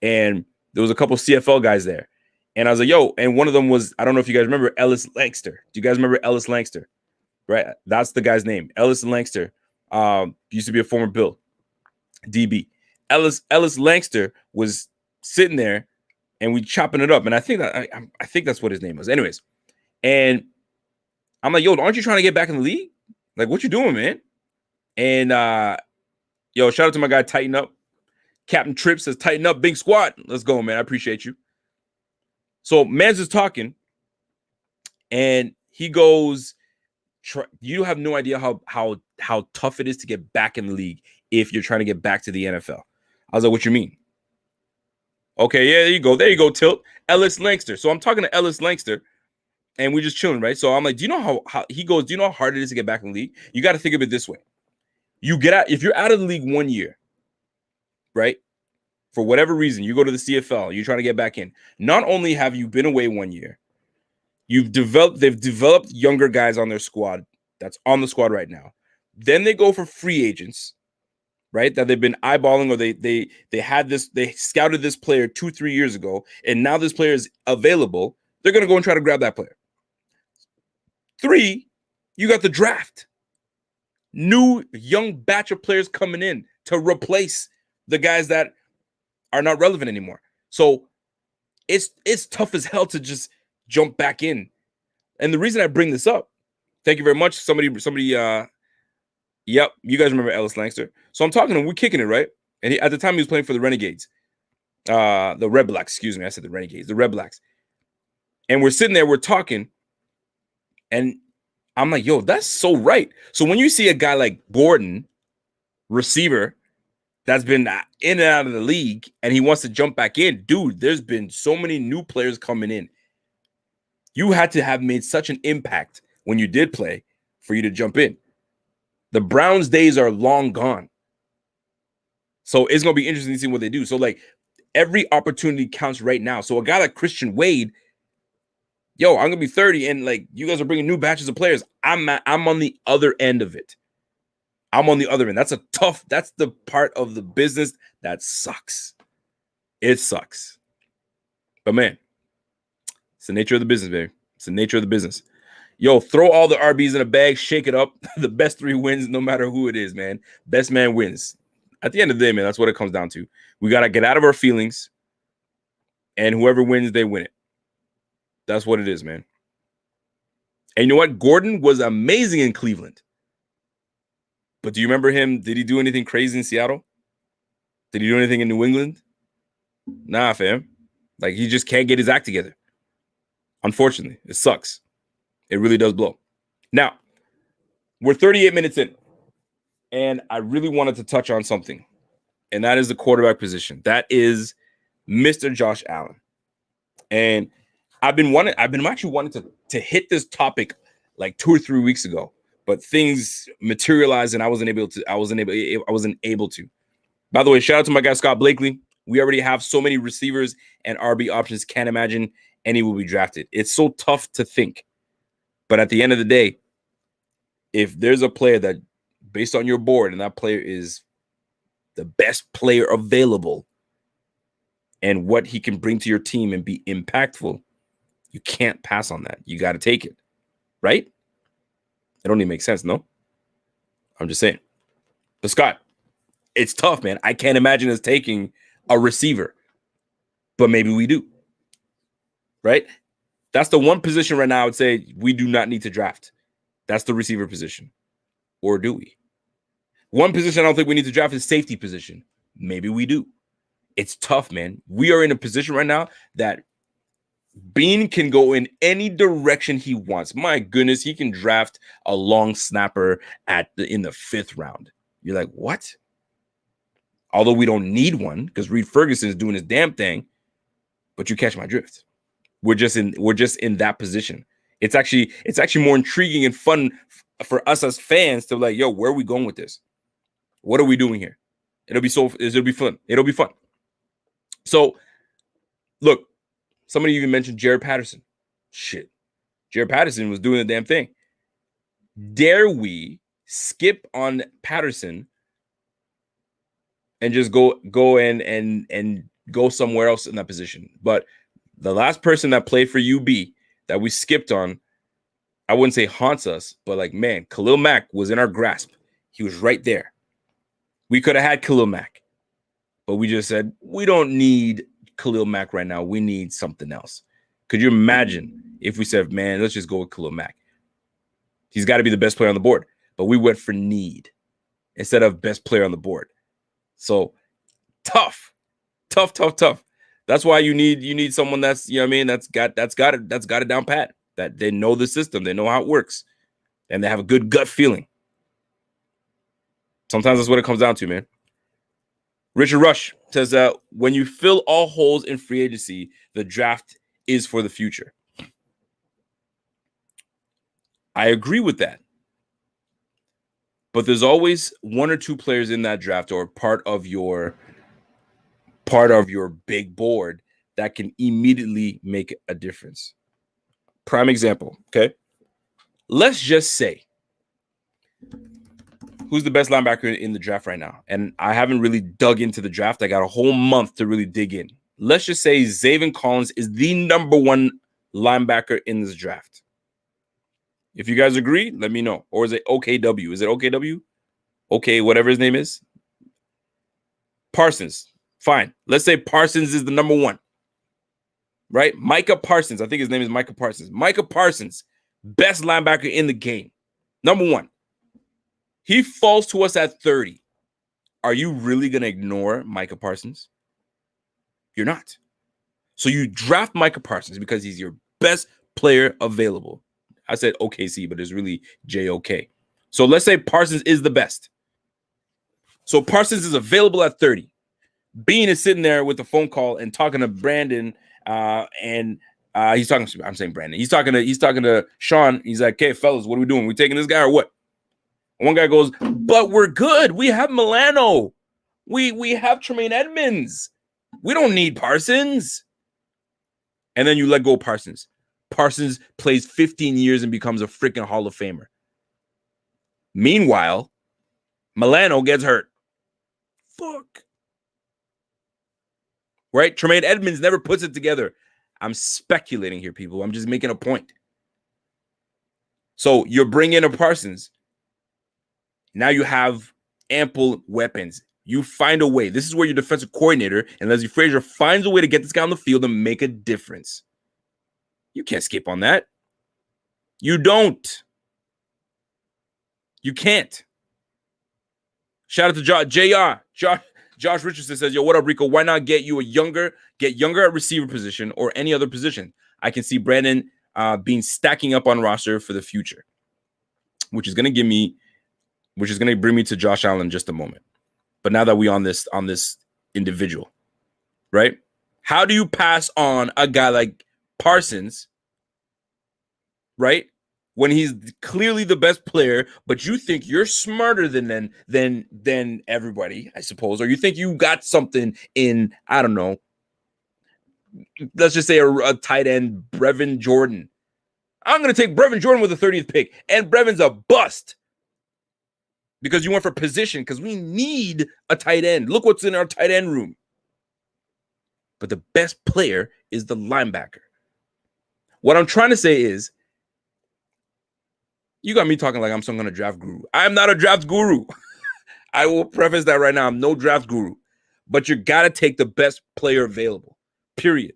And there was a couple CFL guys there. And I was like, yo, and one of them was, I don't know if you guys remember Ellis Langster. Do you guys remember Ellis Langster? Right? That's the guy's name. Ellis Langster used to be a former Bill DB. Ellis Langster was sitting there and we chopping it up. And I think that's what his name was. Anyways, and I'm like, yo, aren't you trying to get back in the league? Like, what you doing, man? And yo, shout out to my guy, Tighten Up. Captain Tripp says, tighten up, big squad. Let's go, man. I appreciate you. So Mans is talking, and he goes, you have no idea how tough it is to get back in the league if you're trying to get back to the NFL. I was like, what you mean? Okay, yeah, there you go, Tilt. Ellis Langster. So I'm talking to Ellis Langster, and we're just chilling, right? So I'm like, do you know how he goes, do you know how hard it is to get back in the league? You got to think of it this way. If you're out of the league 1 year, right? For whatever reason, you go to the CFL, you're trying to get back in. Not only have you been away 1 year, they've developed younger guys on their squad that's on the squad right now. Then they go for free agents, right? That they've been eyeballing, or they scouted this player 2-3 years ago, and now this player is available. They're gonna go and try to grab that player. 3, you got the draft. New young batch of players coming in to replace the guys that are not relevant anymore. So it's tough as hell to just jump back in. And the reason I bring this up, thank you very much. Somebody, yep, you guys remember Ellis Langster. So I'm talking to him, we're kicking it, right? And at the time he was playing for the Renegades. The Red Blacks, excuse me. I said the Renegades, the Red Blacks. And we're sitting there, we're talking, and I'm like, yo, that's so right. So when you see a guy like Gordon, receiver, that's been in and out of the league, and he wants to jump back in. Dude, there's been so many new players coming in. You had to have made such an impact when you did play for you to jump in. The Browns' days are long gone. So it's going to be interesting to see what they do. So, like, every opportunity counts right now. So a guy like Christian Wade, yo, I'm going to be 30, and, like, you guys are bringing new batches of players. I'm on the other end of it. I'm on the other end. That's the part of the business that sucks. It sucks. But man, it's the nature of the business, baby. It's the nature of the business. Yo, throw all the RBs in a bag, shake it up. The best 3 wins, no matter who it is, man. Best man wins. At the end of the day, man, that's what it comes down to. We got to get out of our feelings, and whoever wins, they win it. That's what it is, man. And you know what? Gordon was amazing in Cleveland. But do you remember him? Did he do anything crazy in Seattle? Did he do anything in New England? Nah, fam. Like, he just can't get his act together. Unfortunately, it sucks. It really does blow. Now, we're 38 minutes in, and I really wanted to touch on something, and that is the quarterback position. That is Mr. Josh Allen. And I've been actually wanting to hit this topic like 2 or 3 weeks ago. But things materialized, and I wasn't able to. By the way, shout out to my guy Scott Blakely. We already have so many receivers and RB options. Can't imagine any will be drafted. It's so tough to think. But at the end of the day, if there's a player that, based on your board, and that player is the best player available, and what he can bring to your team and be impactful, you can't pass on that. You got to take it, right? It don't even make sense, no? I'm just saying. But Scott, it's tough, man. I can't imagine us taking a receiver, but maybe we do, right? That's the one position right now I would say we do not need to draft. That's the receiver position. Or do we? One position I don't think we need to draft is safety position. Maybe we do. It's tough, man. We are in a position right now that Beane can go in any direction he wants. My goodness, he can draft a long snapper in the 5th round. You're like, what? Although we don't need one because Reed Ferguson is doing his damn thing, but you catch my drift. We're just in that position. It's actually more intriguing and fun for us as fans to like, yo, where are we going with this? What are we doing here? It'll be fun. It'll be fun. So, look, somebody even mentioned Jared Patterson. Shit. Jared Patterson was doing the damn thing. Dare we skip on Patterson and just go and go somewhere else in that position? But the last person that played for UB that we skipped on, I wouldn't say haunts us, but like, man, Khalil Mack was in our grasp. He was right there. We could have had Khalil Mack, but we just said, we don't need Khalil Mack right now. We need something else. Could you imagine if we said, man, let's just go with Khalil Mack? He's got to be the best player on the board. But we went for need instead of best player on the board. So tough. That's why you need someone that's, you know what I mean, that's got it down pat. That they know the system, they know how it works, and they have a good gut feeling. Sometimes that's what it comes down to, man. Richard Rush says when you fill all holes in free agency, the draft is for the future. I agree with that. But there's always one or two players in that draft or part of your big board that can immediately make a difference. Prime example, okay? Let's just say, who's the best linebacker in the draft right now? And I haven't really dug into the draft. I got a whole month to really dig in. Let's just say Zaven Collins is the number one linebacker in this draft. If you guys agree, let me know. Or is it OKW? Is it OKW? Okay, whatever his name is. Parsons. Fine. Let's say Parsons is the number one. Right? Micah Parsons. I think his name is Micah Parsons. Micah Parsons, best linebacker in the game. Number one. He falls to us at 30. Are you really going to ignore Micah Parsons? You're not. So you draft Micah Parsons because he's your best player available. I said OKC, but it's really JOK. So let's say Parsons is the best. So Parsons is available at 30. Beane is sitting there with the phone call and talking to Brandon, and he's talking. I'm saying Brandon. He's talking to Sean. He's like, "Okay, fellas, what are we doing? We taking this guy or what?" And one guy goes, "But we're good. We have Milano. We have Tremaine Edmonds. We don't need Parsons." And then you let go of Parsons. Parsons plays 15 years and becomes a freaking Hall of Famer. Meanwhile, Milano gets hurt. Fuck. Right? Tremaine Edmonds never puts it together. I'm speculating here, people. I'm just making a point. So you're bringing in a Parsons. Now you have ample weapons. You find a way. This is where your defensive coordinator and Leslie Frazier finds a way to get this guy on the field and make a difference. You can't skip on that. You don't. You can't. Shout out to JR. Josh Richardson says, "Yo, what up, Rico? Why not get younger at receiver position or any other position? I can see Brandon being stacking up on roster for the future," which is going to bring me to Josh Allen in just a moment. But now that we on this individual, right? How do you pass on a guy like Parsons, right? When he's clearly the best player, but you think you're smarter than everybody, I suppose, or you think you got something in, I don't know, let's just say a tight end, Brevin Jordan. I'm going to take Brevin Jordan with the 30th pick, and Brevin's a bust because you went for position because we need a tight end. Look what's in our tight end room. But the best player is the linebacker. What I'm trying to say is, you got me talking like I'm some kind of draft guru. I'm not a draft guru. I will preface that right now. I'm no draft guru. But you got to take the best player available, period.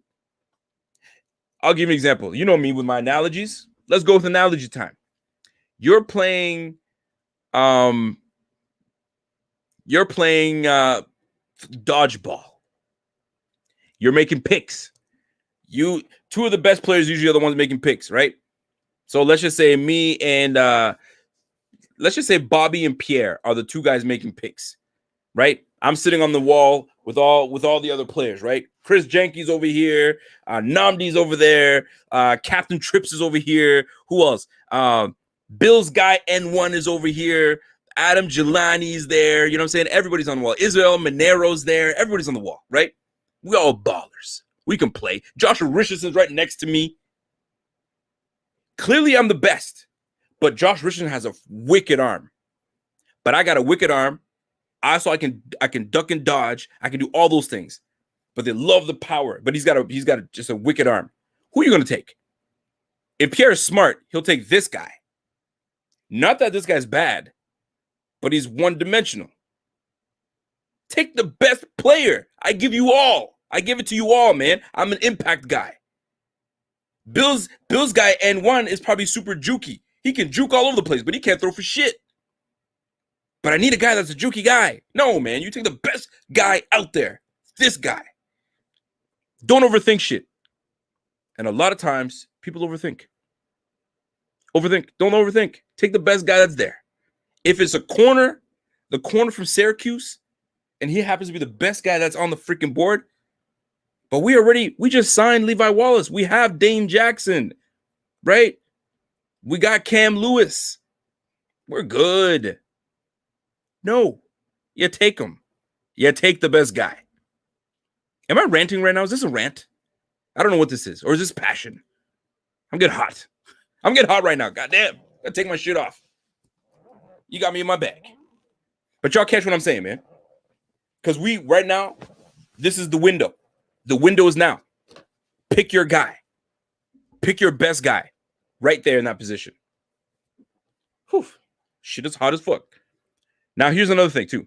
I'll give you an example. You know me with my analogies. Let's go with analogy time. You're playing dodgeball. You're making picks. Two of the best players usually are the ones making picks, right? So let's just say me and let's just say Bobby and Pierre are the two guys making picks, right? I'm sitting on the wall with all the other players, right? Chris Jenkins over here, Namdi's over there, Captain Trips is over here. Who else? Bill's guy N1 is over here. Adam Jelani's there. You know what I'm saying? Everybody's on the wall. Israel Monero's there. Everybody's on the wall, right? We all ballers. We can play. Joshua Richardson's right next to me. Clearly, I'm the best. But Josh Richardson has a wicked arm. But I got a wicked arm. I can duck and dodge. I can do all those things. But they love the power. But he's got just a wicked arm. Who are you going to take? If Pierre is smart, he'll take this guy. Not that this guy's bad, but he's one-dimensional. Take the best player. I give you all. I give it to you all, man. I'm an impact guy. Bill's guy N1 is probably super jukey. He can juke all over the place, but he can't throw for shit. But I need a guy that's a jukey guy. No, man, you take the best guy out there. This guy. Don't overthink shit. And a lot of times, people overthink. Don't overthink. Take the best guy that's there. If it's a corner, the corner from Syracuse, and he happens to be the best guy that's on the freaking board, but we just signed Levi Wallace. We have Dane Jackson, right? We got Cam Lewis. We're good. No, you take him. You take the best guy. Am I ranting right now? Is this a rant? I don't know what this is. Or is this passion? I'm getting hot. I'm getting hot right now. Goddamn. Gotta take my shit off. You got me in my bag. But y'all catch what I'm saying, man. Because right now, this is the window. The window is now. Pick your guy. Pick your best guy. Right there in that position. Whew. Shit is hot as fuck. Now, here's another thing, too.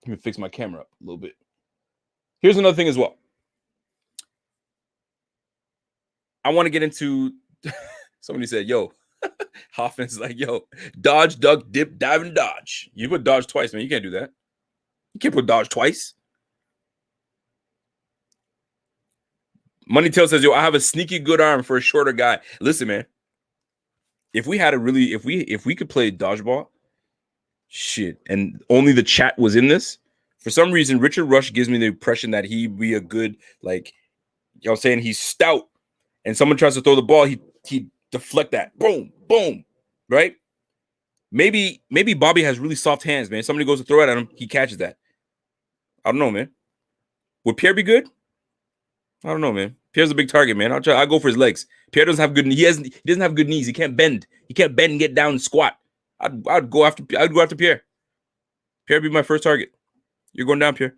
Let me fix my camera up a little bit. Here's another thing as well. I want to get into... Somebody said, yo, Hoffman's like, yo, dodge, duck, dip, dive, and dodge. You put dodge twice, man. You can't do that. You can't put dodge twice. Money Tail says, yo, I have a sneaky good arm for a shorter guy. Listen, man. If we could play dodgeball, shit, and only the chat was in this, for some reason, Richard Rush gives me the impression that he'd be a good, like, you know what I'm saying, he's stout, and someone tries to throw the ball, he deflect that. Boom, boom, right? Maybe Bobby has really soft hands, man. Somebody goes to throw it at him, he catches that. I don't know, man. Would Pierre be good? I don't know, man. Pierre's a big target, man. I'll go for his legs. Pierre doesn't have good. He doesn't have good knees. He can't bend. He can't bend and get down and squat. I'd go after Pierre. Pierre be my first target. You're going down, Pierre.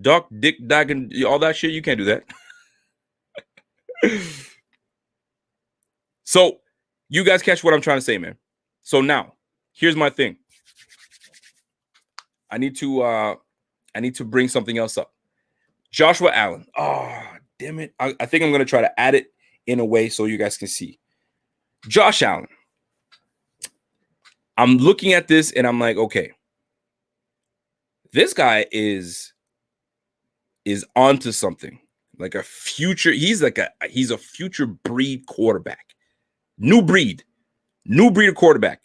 Duck, dick, dag, and all that shit. You can't do that. So you guys catch what I'm trying to say, man. So now, here's my thing. I need to bring something else up. Joshua Allen. Oh, damn it. I think I'm going to try to add it in a way so you guys can see. Josh Allen. I'm looking at this and I'm like, okay. This guy is onto something. Like a future. He's a future breed quarterback. New breed of quarterback.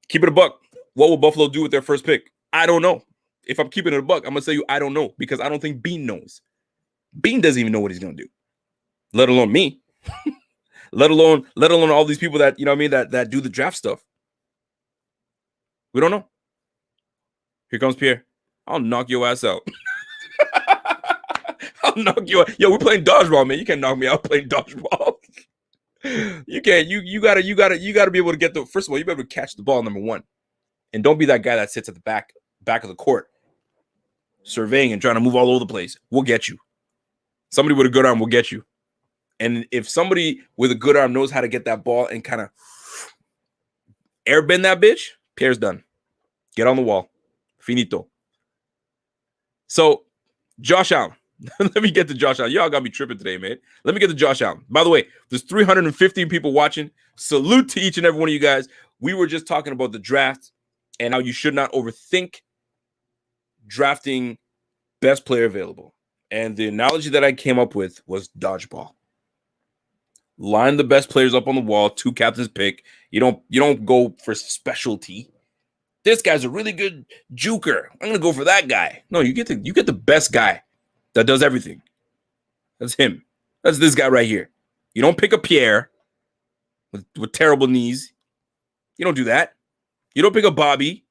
Keep it a buck. What will Buffalo do with their first pick? I don't know. If I'm keeping it a buck, I'm going to tell you I don't know because I don't think Beane knows. Beane doesn't even know what he's going to do, let alone me, let alone all these people that, you know what I mean, that do the draft stuff. We don't know. Here comes Pierre. I'll knock your ass out. I'll knock you out. Yo, we're playing dodgeball, man. You can't knock me out playing dodgeball. You can't. You gotta be able to get the. First of all, you better catch the ball, number one, and don't be that guy that sits at the back of the court, surveying and trying to move all over the place. We'll get you. Somebody with a good arm will get you. And if somebody with a good arm knows how to get that ball and kind of airbend that bitch, Pierre's done. Get on the wall. Finito. So, Josh Allen. Let me get to Josh Allen. Y'all got me tripping today, man. Let me get to Josh Allen. By the way, there's 315 people watching. Salute to each and every one of you guys. We were just talking about the draft and how you should not overthink drafting best player available. And the analogy that I came up with was dodgeball. Line the best players up on the wall, 2 captains pick. You don't go for specialty. This guy's a really good juker. I'm gonna go for that guy. No, you get the best guy that does everything. That's him. That's this guy right here. You don't pick a Pierre with terrible knees. You don't do that. You don't pick up Bobby.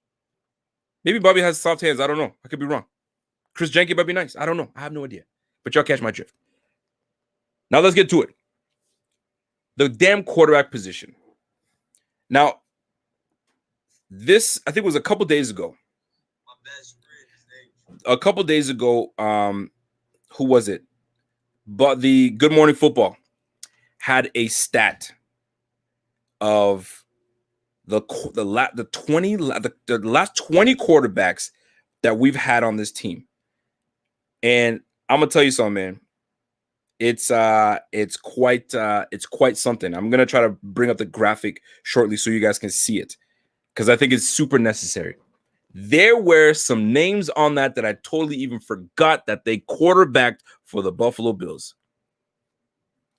Maybe Bobby has soft hands. I don't know. I could be wrong. Chris Jenkins might be nice. I don't know. I have no idea. But y'all catch my drift. Now let's get to it. The damn quarterback position. Now, this, I think, was a couple days ago. A couple days ago, who was it? But the Good Morning Football had a stat of the last 20 quarterbacks that we've had on this team. And I'm gonna tell you something, man. It's quite something. I'm gonna try to bring up the graphic shortly so you guys can see it, because I think it's super necessary. There were some names on that I totally even forgot that they quarterbacked for the Buffalo Bills.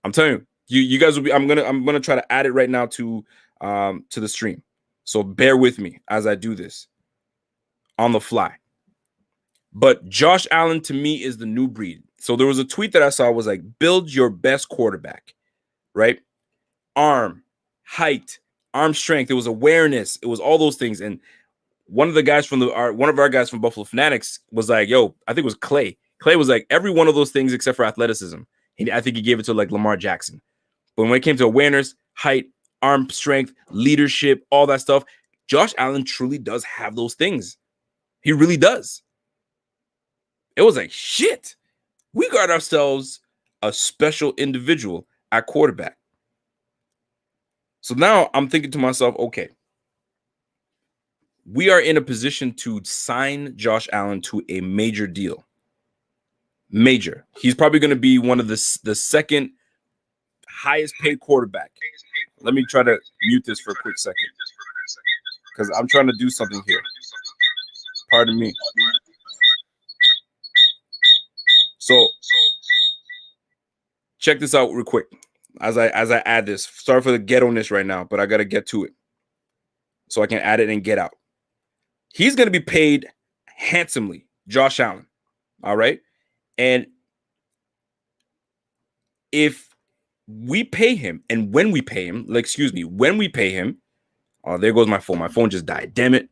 I'm telling you guys will be. I'm gonna try to add it right now to the stream. So bear with me as I do this on the fly. But Josh Allen to me is the new breed. So there was a tweet that I saw was like, build your best quarterback, right? Arm, height, arm strength. It was awareness. It was all those things. And one of the guys from one of our guys from Buffalo Fanatics was like, yo, I think it was Clay. Clay was like every one of those things except for athleticism. I think he gave it to like Lamar Jackson. But when it came to awareness, height, arm strength, leadership, all that stuff, Josh Allen truly does have those things. He really does. It was like, shit, we got ourselves a special individual at quarterback. So now I'm thinking to myself, okay, we are in a position to sign Josh Allen to a major deal. Major. He's probably going to be one of the second highest paid quarterback. Let me try to mute this for a quick second because I'm trying to do something here. Pardon me. So check this out real quick as I add this. Sorry for the ghetto-ness right now, but I got to get to it so I can add it and get out. He's going to be paid handsomely, Josh Allen. All right. And if we pay him and when we pay him, when we pay him, oh, there goes my phone. My phone just died. Damn it.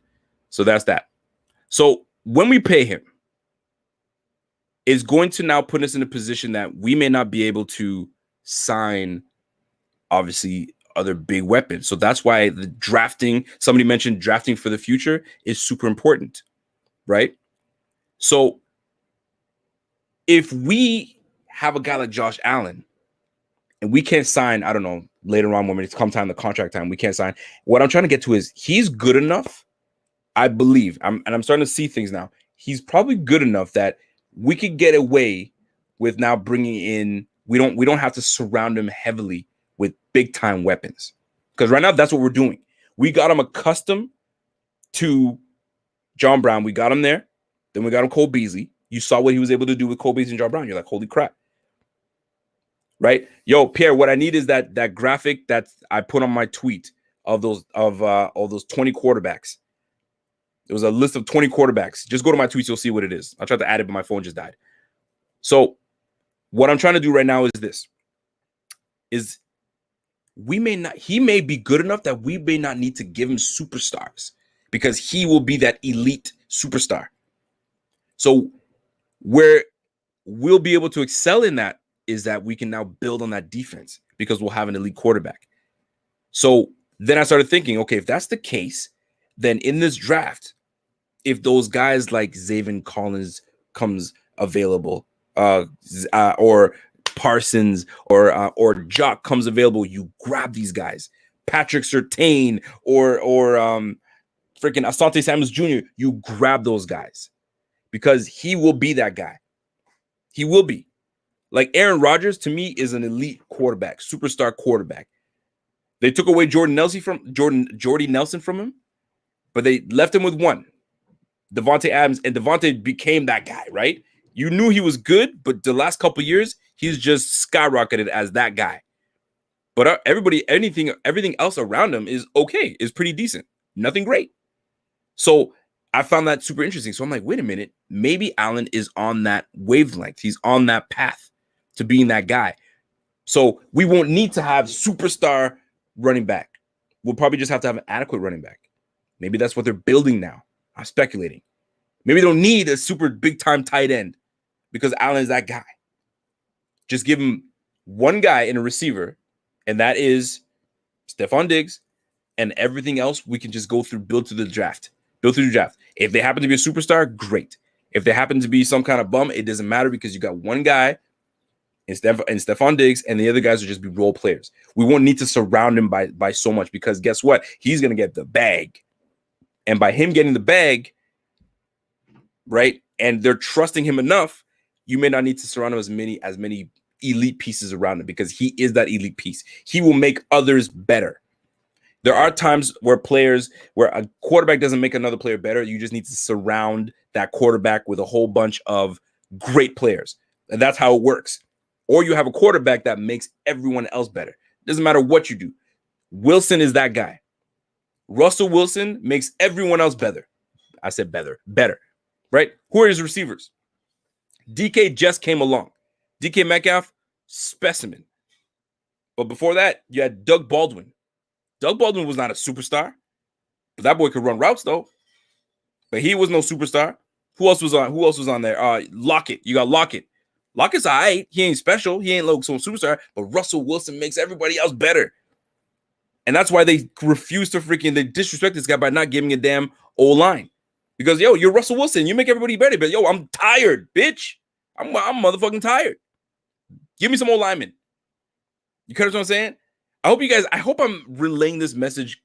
So that's that. So when we pay him, it's going to now put us in a position that we may not be able to sign, obviously, other big weapons. So that's why the drafting, somebody mentioned drafting for the future is super important, right? So if we have a guy like Josh Allen and we can't sign, I don't know, later on when it's come time, the contract time, we can't sign. What I'm trying to get to is he's good enough, I believe, I'm starting to see things now. He's probably good enough that we could get away with now bringing in, we don't have to surround him heavily with big time weapons. Because right now that's what we're doing. We got him accustomed to John Brown. We got him there. Then we got him Cole Beasley. You saw what he was able to do with Cole Beasley and John Brown. You're like, holy crap. Right? Yo, Pierre, what I need is that graphic that I put on my tweet of those 20 quarterbacks. It was a list of 20 quarterbacks. Just go to my tweets, you'll see what it is. I tried to add it, but my phone just died. So what I'm trying to do right now is this. He may be good enough that we may not need to give him superstars because he will be that elite superstar. So where we'll be able to excel in that is that we can now build on that defense because we'll have an elite quarterback. So then I started thinking, okay, if that's the case, then in this draft, if those guys like Zaven Collins comes available, or Parsons or Jock comes available, you grab these guys. Patrick Surtain or freaking Asante Samuels Jr., you grab those guys because he will be that guy. He will be. Like Aaron Rodgers, to me, is an elite quarterback, superstar quarterback. They took away Jordy Nelson from him, but they left him with one, Devontae Adams, and Devontae became that guy, right? You knew he was good, but the last couple of years, he's just skyrocketed as that guy. But everything else around him is okay, is pretty decent. Nothing great. So I found that super interesting. So I'm like, wait a minute, maybe Allen is on that wavelength. He's on that path to being that guy. So we won't need to have superstar running back. We'll probably just have to have an adequate running back. Maybe that's what they're building now. I'm speculating. Maybe they don't need a super big time tight end because Allen is that guy. Just give him one guy in a receiver, and that is Stephon Diggs, and everything else we can just go through, build through the draft. If they happen to be a superstar, great. If they happen to be some kind of bum, it doesn't matter because you got one guy in Stephon Diggs, and the other guys will just be role players. We won't need to surround him by so much because guess what? He's going to get the bag. And by him getting the bag, right, and they're trusting him enough, you may not need to surround him as many elite pieces around him because he is that elite piece. He will make others better. There are times where a quarterback doesn't make another player better. You just need to surround that quarterback with a whole bunch of great players. And that's how it works. Or you have a quarterback that makes everyone else better. Doesn't matter what you do. Wilson is that guy. Russell Wilson makes everyone else better. I said better, right? Who are his receivers? DK just came along. DK Metcalf, specimen. But before that, you had Doug Baldwin. Doug Baldwin was not a superstar, but that boy could run routes though. But he was no superstar. Who else was on there? Lockett. You got Lockett. Lockett's all right. He ain't special. He ain't like some superstar. But Russell Wilson makes everybody else better. And that's why they refuse to they disrespect this guy by not giving a damn O-line. Because, you're Russell Wilson. You make everybody better. But, I'm tired, bitch. I'm motherfucking tired. Give me some O-linemen. You catch what I'm saying? I hope I'm relaying this message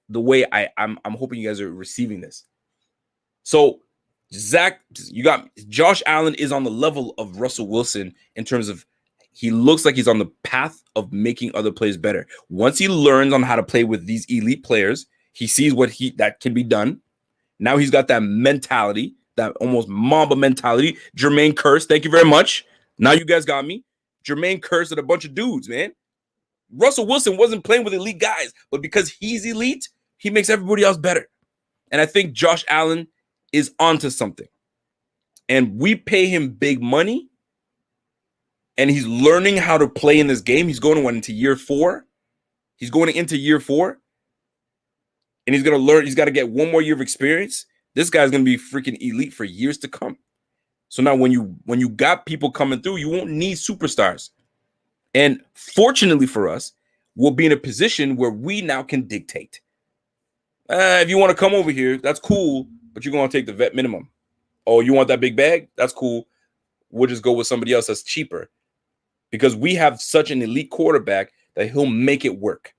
the way I'm hoping you guys are receiving this. So, Zach, you got Josh Allen is on the level of Russell Wilson in terms of he looks like he's on the path of making other players better. Once he learns on how to play with these elite players, he sees that can be done. Now he's got that mentality, that almost Mamba mentality. Jermaine Kearse, thank you very much. Now you guys got me. Jermaine Kearse and a bunch of dudes, man. Russell Wilson wasn't playing with elite guys, but because he's elite, he makes everybody else better. And I think Josh Allen is onto something. And we pay him big money, and he's learning how to play in this game. He's going into year 4. He's going into year 4. And he's going to learn. He's got to get one more year of experience. This guy's going to be freaking elite for years to come. So now when you got people coming through, you won't need superstars. And fortunately for us, we'll be in a position where we now can dictate. If you want to come over here, that's cool, but you're going to take the vet minimum. Oh, you want that big bag? That's cool. We'll just go with somebody else that's cheaper. Because we have such an elite quarterback that he'll make it work.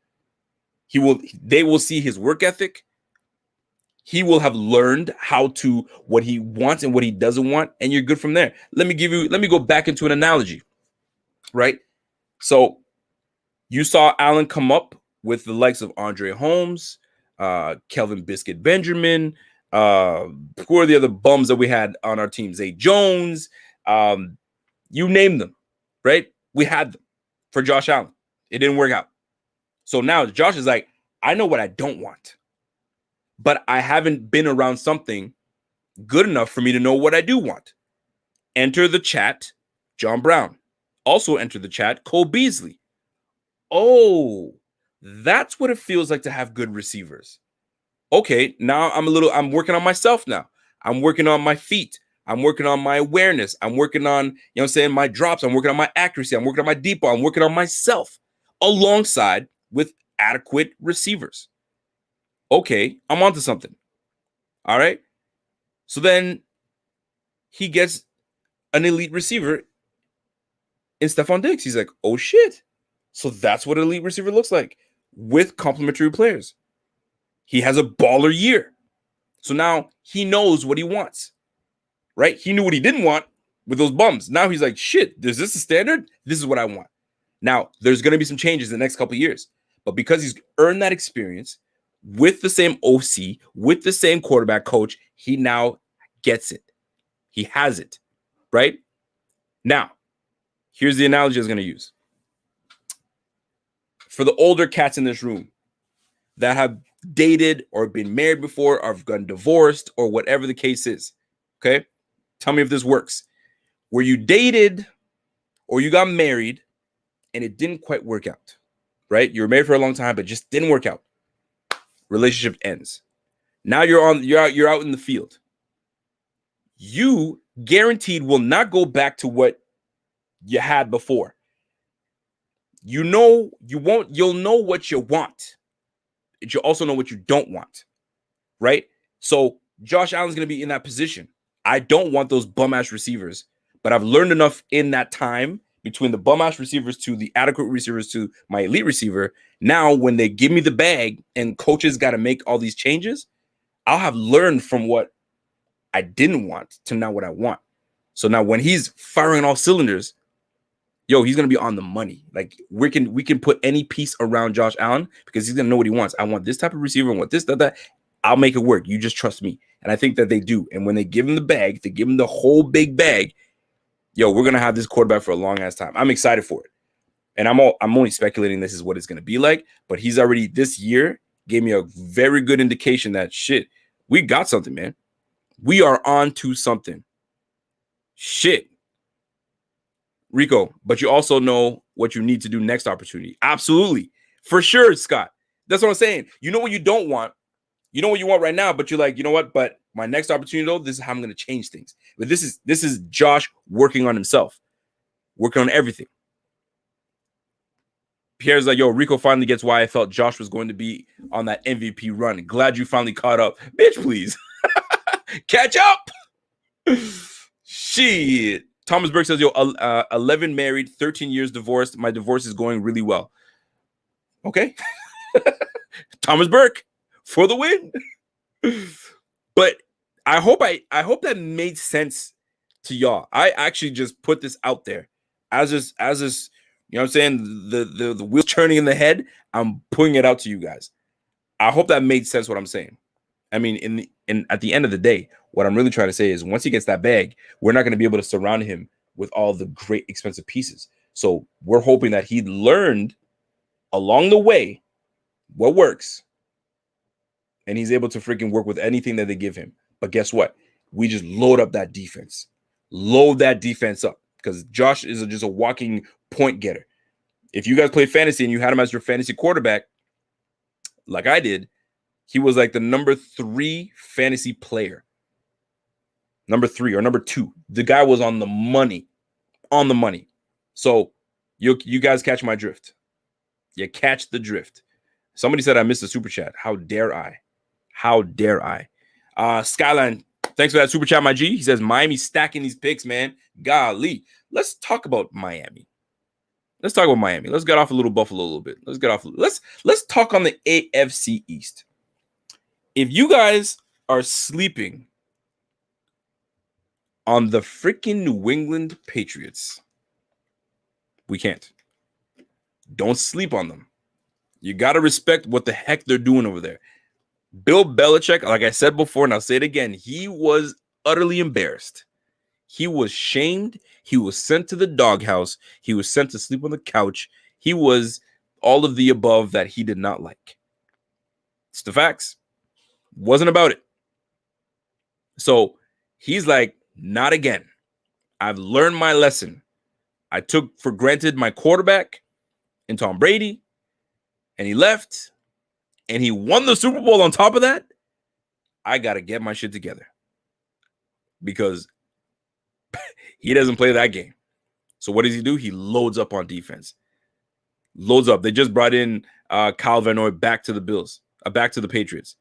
They will see his work ethic. He will have learned what he wants and what he doesn't want, and you're good from there. Let me go back into an analogy, right? So you saw Allen come up with the likes of Andre Holmes, Kelvin Biscuit Benjamin, who are the other bums that we had on our team? Zay Jones, you name them, right? We had them for Josh Allen. It didn't work out. So now Josh is like, I know what I don't want, but I haven't been around something good enough for me to know what I do want. Enter the chat, John Brown. Also enter the chat, Cole Beasley. Oh, that's what it feels like to have good receivers. Okay, now I'm working on myself now. I'm working on my feet. I'm working on my awareness. I'm working on, my drops. I'm working on my accuracy. I'm working on my deep ball. I'm working on myself alongside with adequate receivers. Okay, I'm onto something. All right. So then he gets an elite receiver in Stephon Diggs. He's like, oh shit. So that's what an elite receiver looks like with complementary players. He has a baller year. So now he knows what he wants, right? He knew what he didn't want with those bums. Now he's like, shit, is this a standard? This is what I want. Now, there's going to be some changes in the next couple of years. But because he's earned that experience with the same OC, with the same quarterback coach, he now gets it. He has it, right? Now, here's the analogy I was going to use. For the older cats in this room that have dated or been married before or have gotten divorced or whatever the case is, okay? Tell me if this works. Where you dated or you got married and it didn't quite work out, right? You were married for a long time, but just didn't work out. Relationship ends. Now you're out in the field. You guaranteed will not go back to what you had before. You'll know what you want. And you'll also know what you don't want. Right? So Josh Allen's going to be in that position. I don't want those bum-ass receivers, but I've learned enough in that time between the bum-ass receivers to the adequate receivers to my elite receiver. Now, when they give me the bag and coaches got to make all these changes, I'll have learned from what I didn't want to now what I want. So now when he's firing all cylinders, he's going to be on the money. Like we can put any piece around Josh Allen because he's going to know what he wants. I want this type of receiver. I want this, that. I'll make it work. You just trust me. And I think that they do. And when they give him the bag, they give him the whole big bag. We're going to have this quarterback for a long ass time. I'm excited for it. And I'm only speculating this is what it's going to be like. But he's already this year gave me a very good indication that shit, we got something, man. We are on to something. Shit. Rico, but you also know what you need to do next opportunity. Absolutely. For sure, Scott. That's what I'm saying. You know what you don't want. You know what you want right now, but you're like, you know what? But my next opportunity, though, this is how I'm going to change things. But this is Josh working on himself, working on everything. Pierre's like, Rico finally gets why I felt Josh was going to be on that MVP run. Glad you finally caught up. Bitch, please. Catch up. Shit. Thomas Burke says, 11 married, 13 years divorced. My divorce is going really well. Okay. Thomas Burke for the win. But I hope that made sense to y'all. I actually just put this out there as this, you know what I'm saying? The wheels turning in the head. I'm putting it out to you guys. I hope that made sense what I'm saying. I mean, at the end of the day, what I'm really trying to say is once he gets that bag, we're not going to be able to surround him with all the great expensive pieces. So we're hoping that he learned along the way what works. And he's able to freaking work with anything that they give him. But guess what? We just load up that defense. Load that defense up. Because Josh is just a walking point getter. If you guys play fantasy and you had him as your fantasy quarterback, like I did, he was like the number 3 fantasy player. Number 3 or number 2. The guy was on the money. On the money. So you guys catch my drift. You catch the drift. Somebody said I missed a super chat. How dare I? How dare I? Skyline, thanks for that super chat, my G. He says Miami stacking these picks, man. Golly. Let's talk about Miami. Let's talk about Miami. Let's get off a little Buffalo a little bit. Let's talk on the AFC East. If you guys are sleeping on the freaking New England Patriots, we can't. Don't sleep on them. You got to respect what the heck they're doing over there. Bill Belichick, like I said before, and I'll say it again, he was utterly embarrassed. He was shamed. He was sent to the doghouse. He was sent to sleep on the couch. He was all of the above that he did not like. It's the facts. Wasn't about it. So he's like, not again. I've learned my lesson. I took for granted my quarterback in Tom Brady, and he left, and he won the Super Bowl on top of that. I got to get my shit together because he doesn't play that game. So what does he do? He loads up on defense. Loads up. They just brought in Kyle Van Noy back to the Bills, back to the Patriots.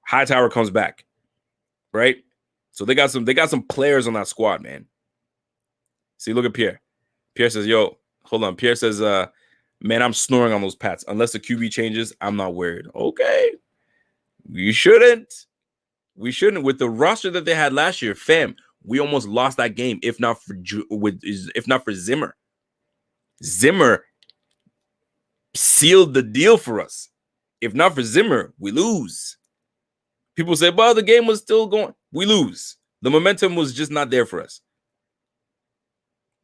Hightower comes back, right? So they got some players on that squad, man. See, look at Pierre. Pierre says, yo, hold on. Pierre says, man, I'm snoring on those Pats. Unless the QB changes, I'm not worried. Okay. We shouldn't. With the roster that they had last year, fam, we almost lost that game if not for Zimmer. Zimmer sealed the deal for us. If not for Zimmer, we lose. People say, well, the game was still going. We lose. The momentum was just not there for us.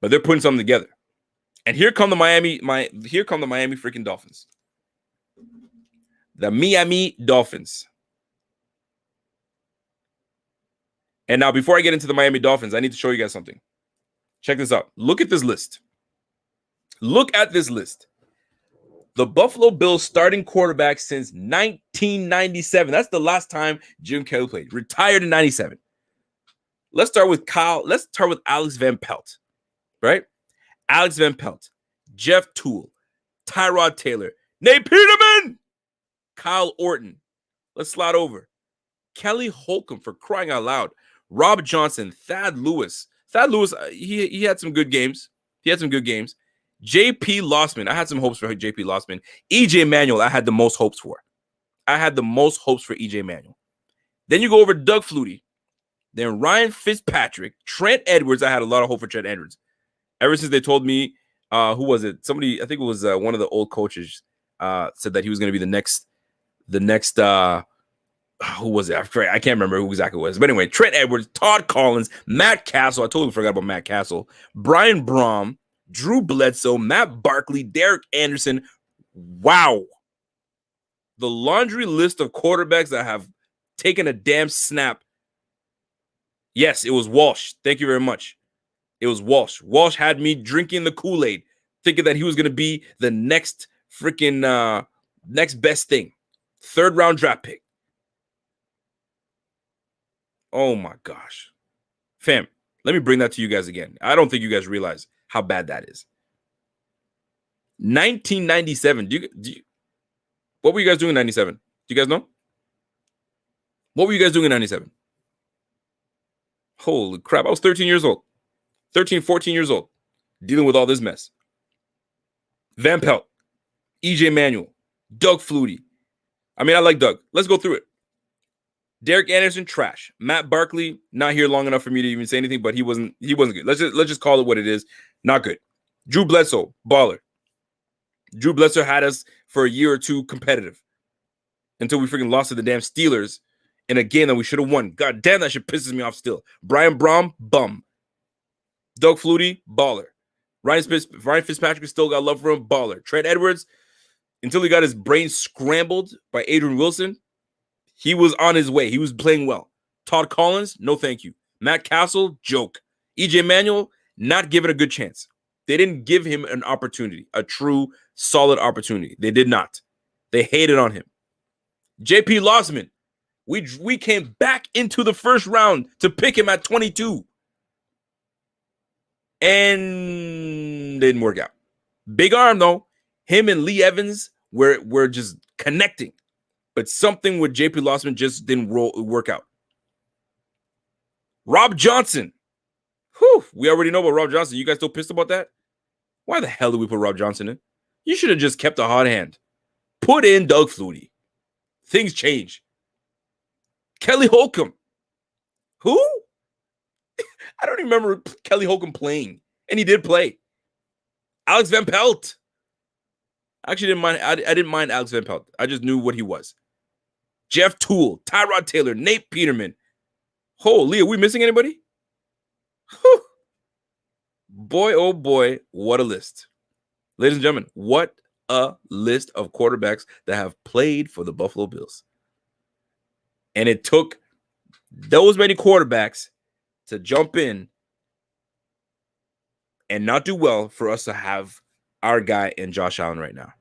But they're putting something together. And here come the Miami freaking Dolphins. The Miami Dolphins. And now, before I get into the Miami Dolphins, I need to show you guys something. Check this out. Look at this list. Look at this list. The Buffalo Bills starting quarterback since 1997. That's the last time Jim Kelly played. Retired in 97. Let's start with Alex Van Pelt, right? Alex Van Pelt, Jeff Toole, Tyrod Taylor, Nate Peterman, Kyle Orton. Let's slide over. Kelly Holcomb, for crying out loud. Rob Johnson, Thad Lewis. Thad Lewis, he had some good games. J.P. Lossman. I had some hopes for J.P. Lossman. E.J. Manuel, I had the most hopes for. E.J. Manuel. Then you go over to Doug Flutie. Then Ryan Fitzpatrick. Trent Edwards, I had a lot of hope for Trent Edwards. Ever since they told me, who was it? Somebody, I think it was one of the old coaches, said that he was going to be the next, who was it? I can't remember who exactly it was. But anyway, Trent Edwards, Todd Collins, Matt Castle. I totally forgot about Matt Castle. Brian Brom, Drew Bledsoe, Matt Barkley, Derek Anderson. Wow. The laundry list of quarterbacks that have taken a damn snap. Yes, it was Walsh. Thank you very much. It was Walsh. Walsh had me drinking the Kool-Aid, thinking that he was going to be the next freaking next best thing. 3rd round draft pick. Oh my gosh. Fam, let me bring that to you guys again. I don't think you guys realize how bad that is. 1997. What were you guys doing in 97? Do you guys know? What were you guys doing in 97? Holy crap. I was 13 years old. 13, 14 years old. Dealing with all this mess. Van Pelt. E.J. Manuel. Doug Flutie. I mean, I like Doug. Let's go through it. Derek Anderson, trash. Matt Barkley, not here long enough for me to even say anything, but he wasn't good. Let's just call it what it is. Not good. Drew Bledsoe, baller. Drew Bledsoe had us for a year or two competitive until we freaking lost to the damn Steelers in a game that we should have won. God damn, that shit pisses me off still. Brian Brom, bum. Doug Flutie, baller. Ryan Fitzpatrick still got love for him, baller. Trent Edwards, until he got his brain scrambled by Adrian Wilson, he was on his way. He was playing well. Todd Collins, no thank you. Matt Castle, joke. E.J. Manuel, not given a good chance. They didn't give him an opportunity, a true, solid opportunity. They did not. They hated on him. J.P. Lossman, we came back into the 1st round to pick him at 22. And didn't work out. Big arm, though. Him and Lee Evans were just connecting. But something with J.P. Lossman just didn't work out. Rob Johnson. Whew, we already know about Rob Johnson. You guys still pissed about that? Why the hell did we put Rob Johnson in? You should have just kept a hot hand. Put in Doug Flutie. Things change. Kelly Holcomb. Who? I don't even remember Kelly Holcomb playing. And he did play. Alex Van Pelt. I actually didn't mind. I didn't mind Alex Van Pelt. I just knew what he was. Jeff Toole, Tyrod Taylor, Nate Peterman. Holy, are we missing anybody? Whew. Boy, oh boy, what a list. Ladies and gentlemen, what a list of quarterbacks that have played for the Buffalo Bills. And it took those many quarterbacks to jump in and not do well for us to have our guy in Josh Allen right now.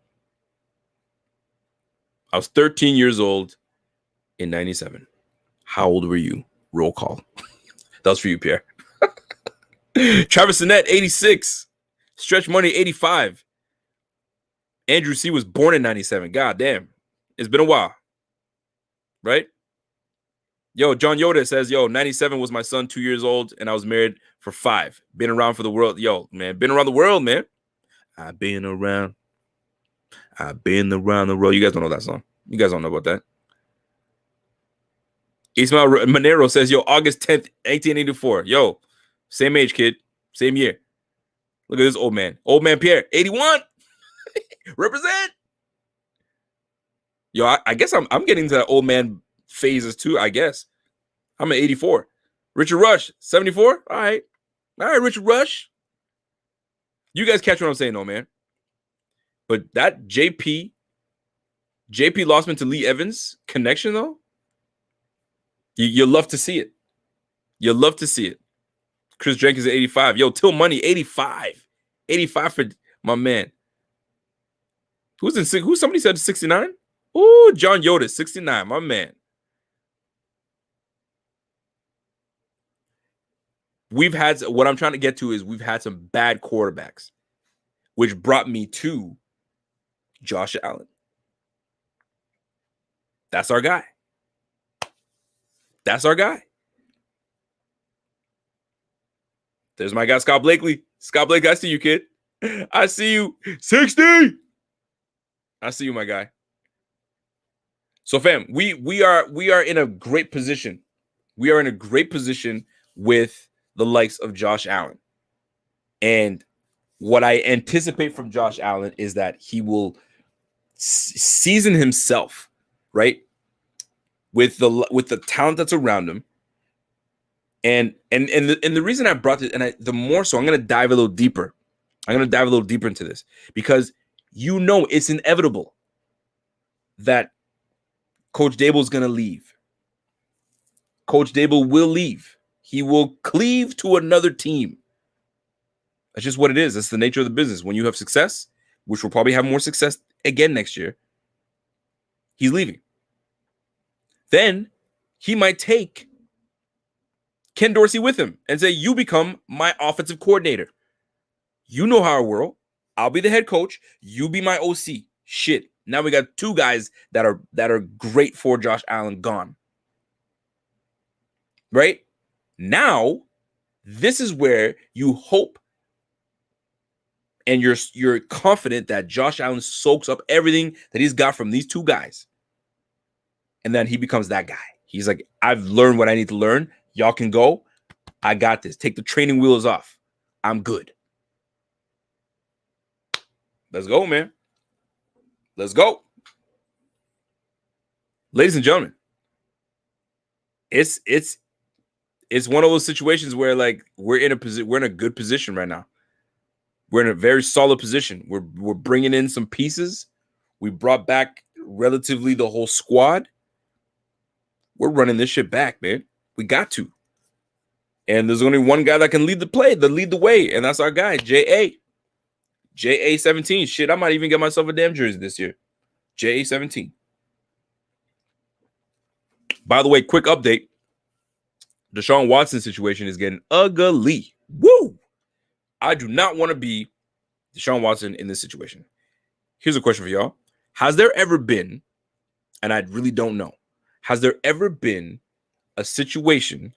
I was 13 years old in 97. How old were you? Roll call. That was for you, Pierre. Travis Sinnett, 86. Stretch Money, 85. Andrew C. was born in 97. God damn. It's been a while. Right? Yo, John Yoda says, 97 was my son, 2 years old, and I was married for 5. Been around for the world. Yo, man, been around the world, man. I've been around the world. You guys don't know that song. You guys don't know about that. Ismael Monero says, August 10th, 1884. Yo, same age, kid. Same year. Look at this old man. Old man Pierre, 81. Represent. Yo, I guess I'm getting to that old man phases too, I guess. I'm at 84. Richard Rush, 74. All right, Richard Rush. You guys catch what I'm saying, though, man. But that JP Lossman to Lee Evans connection, though, you love to see it. You love to see it. Chris Jenkins at 85. Yo, Till Money, 85. 85 for my man. Who's somebody said 69? Ooh, John Yoda, 69, my man. What I'm trying to get to is we've had some bad quarterbacks, which brought me to Josh Allen. That's our guy. That's our guy. There's my guy, Scott Blakely. Scott Blakely, I see you, kid. I see you. 60. I see you, my guy. So, fam, we are in a great position. We are in a great position with the likes of Josh Allen. And what I anticipate from Josh Allen is that he will season himself, right? With the talent that's around him. And the reason I brought this, the more so, I'm going to dive a little deeper. I'm going to dive a little deeper into this because it's inevitable that Coach Dable is going to leave. Coach Dable will leave. He will cleave to another team. That's just what it is. That's the nature of the business. When you have success, which will probably have more success again next year, he's leaving. Then he might take Ken Dorsey with him and say, you become my offensive coordinator. You know how I work. I'll be the head coach. You be my OC. Shit. Now we got two guys that are great for Josh Allen gone. Right? Now, this is where you hope and you're confident that Josh Allen soaks up everything that he's got from these two guys. And then he becomes that guy. He's like, I've learned what I need to learn. Y'all can go. I got this. Take the training wheels off. I'm good. Let's go, man. Let's go. Ladies and gentlemen, it's one of those situations where like we're in a good position right now. We're in a very solid position. We're bringing in some pieces. We brought back relatively the whole squad. We're running this shit back, man. We got to. And there's only one guy that can lead the way, and that's our guy, J.A. J.A. 17. Shit, I might even get myself a damn jersey this year. J.A. 17. By the way, quick update. Deshaun Watson situation is getting ugly. Woo! I do not want to be Deshaun Watson in this situation. Here's a question for y'all. Has there ever been, and I really don't know, has there ever been a situation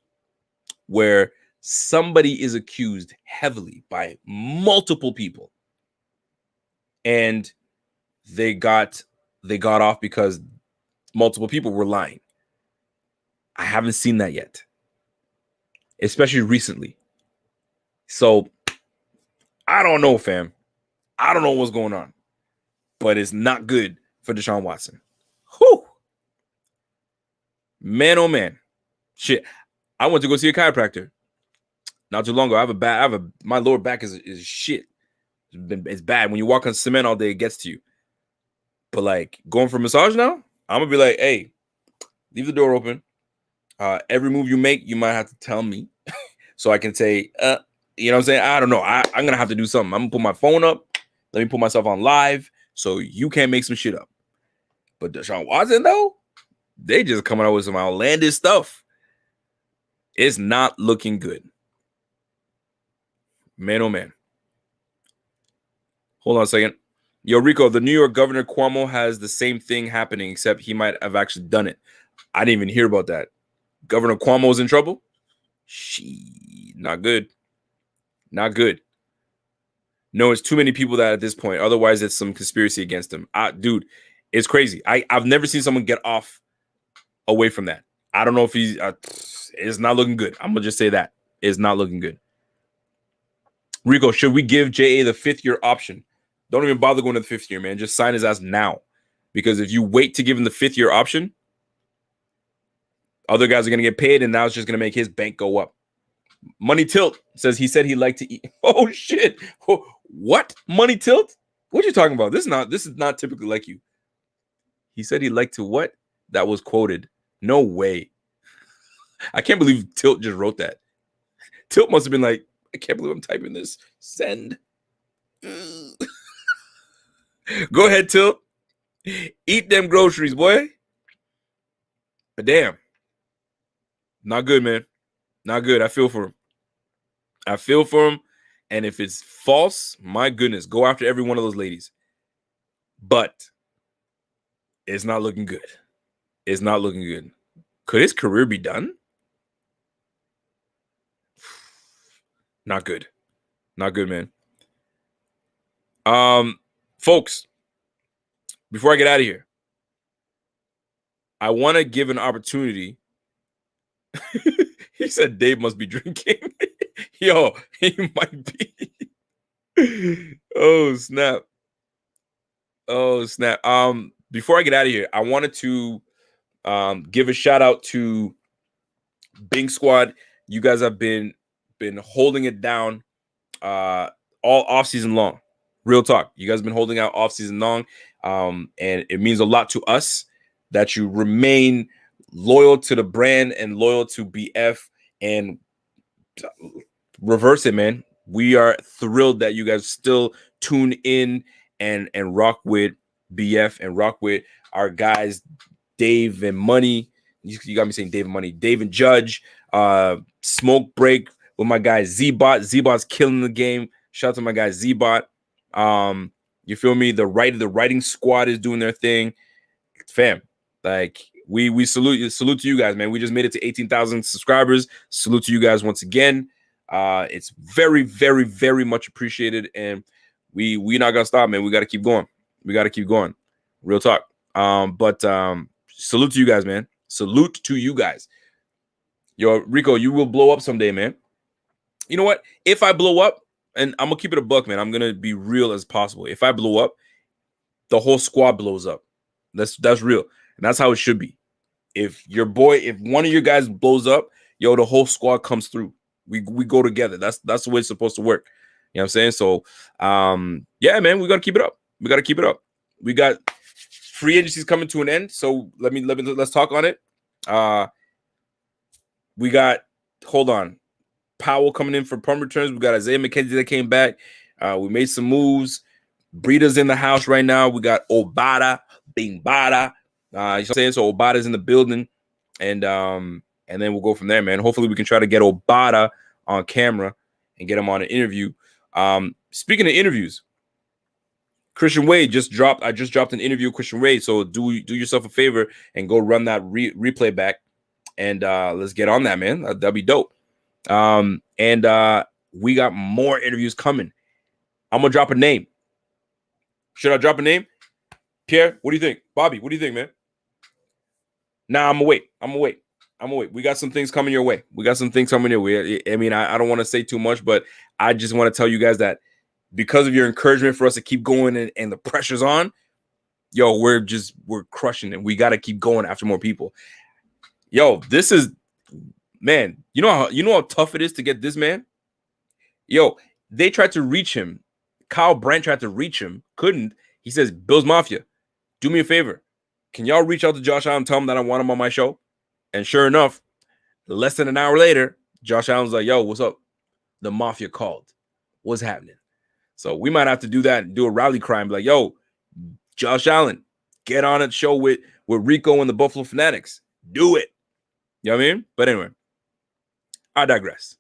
where somebody is accused heavily by multiple people and they got off because multiple people were lying? I haven't seen that yet, especially recently. So I don't know, fam. I don't know what's going on, but it's not good for Deshaun Watson. Whew. Man, oh man. Shit. I went to go see a chiropractor not too long ago. My lower back is shit. It's bad. When you walk on cement all day, it gets to you. But like going for a massage now, I'm gonna be like, hey, leave the door open. Every move you make, you might have to tell me so I can say, you know what I'm saying? I don't know. I'm gonna have to do something. I'm gonna put my phone up. Let me put myself on live so you can't make some shit up. But Deshaun Watson, though, they just coming out with some outlandish stuff. It's not looking good. Man, oh man. Hold on a second. Yo, Rico, the New York Governor Cuomo has the same thing happening, except he might have actually done it. I didn't even hear about that. Governor Cuomo's in trouble? Not good. Not good. No, it's too many people that at this point. Otherwise, it's some conspiracy against him. Dude, it's crazy. I've never seen someone get off away from that. I don't know if he's... it's not looking good. I'm going to just say that. It's not looking good. Rico, should we give J.A. the fifth-year option? Don't even bother going to the fifth year, man. Just sign his ass now. Because if you wait to give him the fifth-year option, other guys are going to get paid, and now it's just going to make his bank go up. Money Tilt says he said he'd like to eat. Oh, shit. What? Money Tilt? What are you talking about? This is not typically like you. He said he'd like to what? That was quoted. No way. I can't believe Tilt just wrote that. Tilt must have been like, I can't believe I'm typing this. Send. Go ahead, Till. Eat them groceries, boy. But damn. Not good, man. Not good. I feel for him. I feel for him. And if it's false, my goodness, go after every one of those ladies. But it's not looking good. It's not looking good. Could his career be done? Not good. Not good, man. Folks, before I get out of here, I want to give an opportunity. He said Dave must be drinking. Yo, he might be. Oh, snap. Oh, snap. Before I get out of here, I wanted to give a shout out to Bing Squad. You guys have been holding it down all off season long. Real talk. You guys have been holding out off season long. And it means a lot to us that you remain loyal to the brand and loyal to BF and reverse it, man. We are thrilled that you guys still tune in and rock with BF and rock with our guys, Dave and Money. You got me saying Dave and Money. Dave and Judge. Smoke Break with my guy Z-Bot. Z-Bot's killing the game. Shout out to my guy Z-Bot. You feel me? The writing squad is doing their thing. Fam, like we salute to you guys, man. We just made it to 18,000 subscribers. Salute to you guys once again. It's very, very, very much appreciated, and we not gonna stop, man. We gotta keep going. We gotta keep going. Real talk. But salute to you guys, man. Salute to you guys. Yo, Rico, you will blow up someday, man. You know what? If I blow up, and I'm gonna keep it a buck, man. I'm gonna be real as possible. If I blow up, the whole squad blows up. That's real, and that's how it should be. If one of your guys blows up, yo, the whole squad comes through. We go together. That's the way it's supposed to work. You know what I'm saying? So, yeah, man, we gotta keep it up. We gotta keep it up. We got free agencies coming to an end, so let's talk on it. We got Powell coming in for punt returns. We got Isaiah McKenzie that came back. We made some moves. Breida's in the house right now. We got Obada, Bing Bada. You know what I'm saying? So Obada's in the building, and then we'll go from there, man. Hopefully we can try to get Obada on camera and get him on an interview. Speaking of interviews, Christian Wade I just dropped an interview with Christian Wade. So do yourself a favor and go run that replay back, and let's get on that, man. That'd be dope. And we got more interviews coming. I'm gonna drop a name. Should I drop a name? Pierre, what do you think? Bobby, what do you think, man? Nah, I'm gonna wait. We got some things coming your way. I mean, I don't want to say too much, but I just want to tell you guys that because of your encouragement for us to keep going and the pressure's on, yo, we're crushing it. We got to keep going after more people. Yo, this is, man, you know how tough it is to get this man? Yo, they tried to reach him. Kyle Brandt tried to reach him. Couldn't. He says, Bills Mafia, do me a favor. Can y'all reach out to Josh Allen and tell him that I want him on my show? And sure enough, less than an hour later, Josh Allen's like, yo, what's up? The Mafia called. What's happening? So we might have to do that and do a rally cry and be like, yo, Josh Allen, get on a show with Rico and the Buffalo Fanatics. Do it. You know what I mean? But anyway, I digress.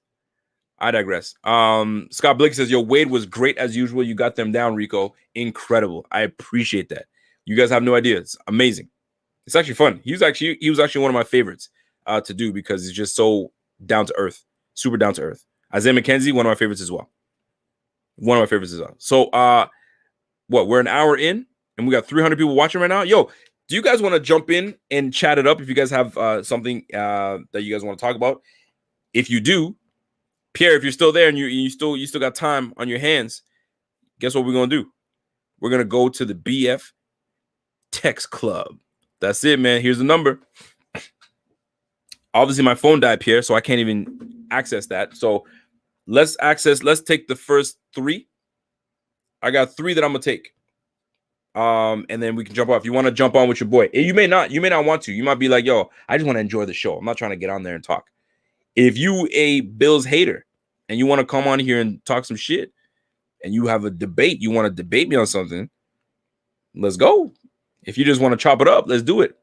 Scott Blake says, yo, Wade was great as usual. You got them down, Rico. Incredible. I appreciate that. You guys have no idea. It's amazing. It's actually fun. He was actually one of my favorites to do because he's just so down to earth, super down to earth. Isaiah McKenzie, one of my favorites as well. So, we're an hour in and we got 300 people watching right now. Yo, do you guys want to jump in and chat it up if you guys have something that you guys want to talk about? If you do, Pierre, if you're still there and you still got time on your hands, guess what we're gonna do? We're gonna go to the BF Text Club. That's it, man. Here's the number. Obviously, my phone died, Pierre, so I can't even access that. So let's take the first 3. I got 3 that I'm gonna take. And then we can jump off. If you want to jump on with your boy, you may not want to. You might be like, yo, I just want to enjoy the show. I'm not trying to get on there and talk. If you a Bills hater and you want to come on here and talk some shit and you have a debate, you want to debate me on something, let's go. If you just want to chop it up, let's do it.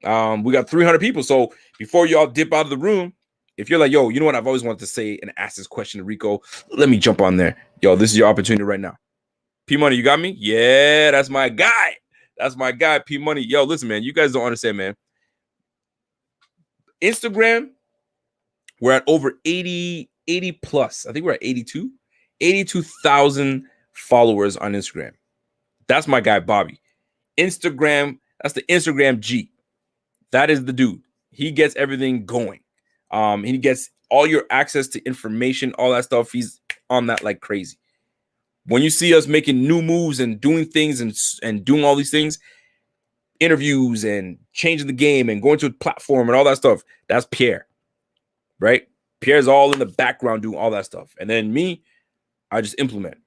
We got 300 people. So before y'all dip out of the room, if you're like, yo, you know what? I've always wanted to say and ask this question to Rico. Let me jump on there. Yo, this is your opportunity right now. P Money, you got me? Yeah, that's my guy. That's my guy, P Money. Yo, listen, man, you guys don't understand, man. Instagram, we're at over 80 plus. I think we're at 82,000 followers on Instagram. That's my guy, Bobby. Instagram, that's the Instagram G. That is the dude. He gets everything going. He gets all your access to information, all that stuff. He's on that like crazy. When you see us making new moves and doing things and doing all these things, interviews and changing the game and going to a platform and all that stuff, that's Pierre, right? Pierre's all in the background doing all that stuff. And then me, I just implement.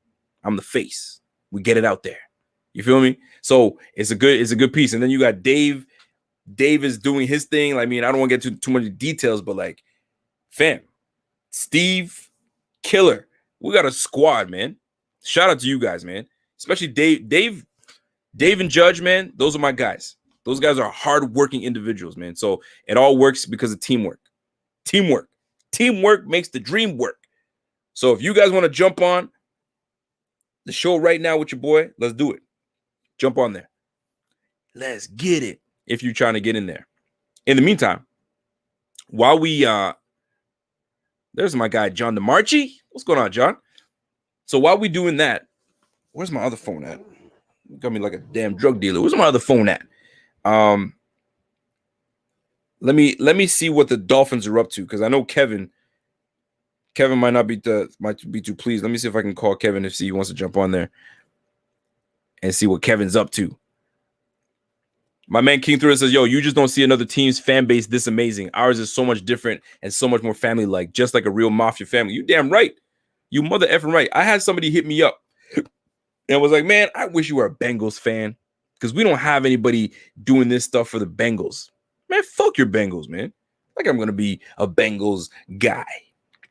I'm the face. We get it out there. You feel me? So it's a good piece. And then you got Dave. Dave is doing his thing. I mean, I don't want to get too many details, but like, fam, Steve, killer. We got a squad, man. Shout out to you guys, man. Especially Dave and Judge, man. Those are my guys. Those guys are hardworking individuals, man. So it all works because of teamwork. Teamwork makes the dream work. So if you guys want to jump on the show right now with your boy, let's do it. Jump on there. Let's get it. If you're trying to get in there. In the meantime, while we there's my guy John DeMarchi. What's going on, John? So while we doing that, where's my other phone at? You got me like a damn drug dealer. Where's my other phone at? Let me see what the Dolphins are up to, because I know Kevin might be too pleased. Let me see if I can call Kevin if he wants to jump on there and see what Kevin's up to. My man King Through says, yo, you just don't see another team's fan base this amazing. Ours is so much different and so much more family-like, just like a real mafia family. You damn right. You mother effing right. I had somebody hit me up and was like, man, I wish you were a Bengals fan, because we don't have anybody doing this stuff for the Bengals. Man, fuck your Bengals, man. Like I'm going to be a Bengals guy.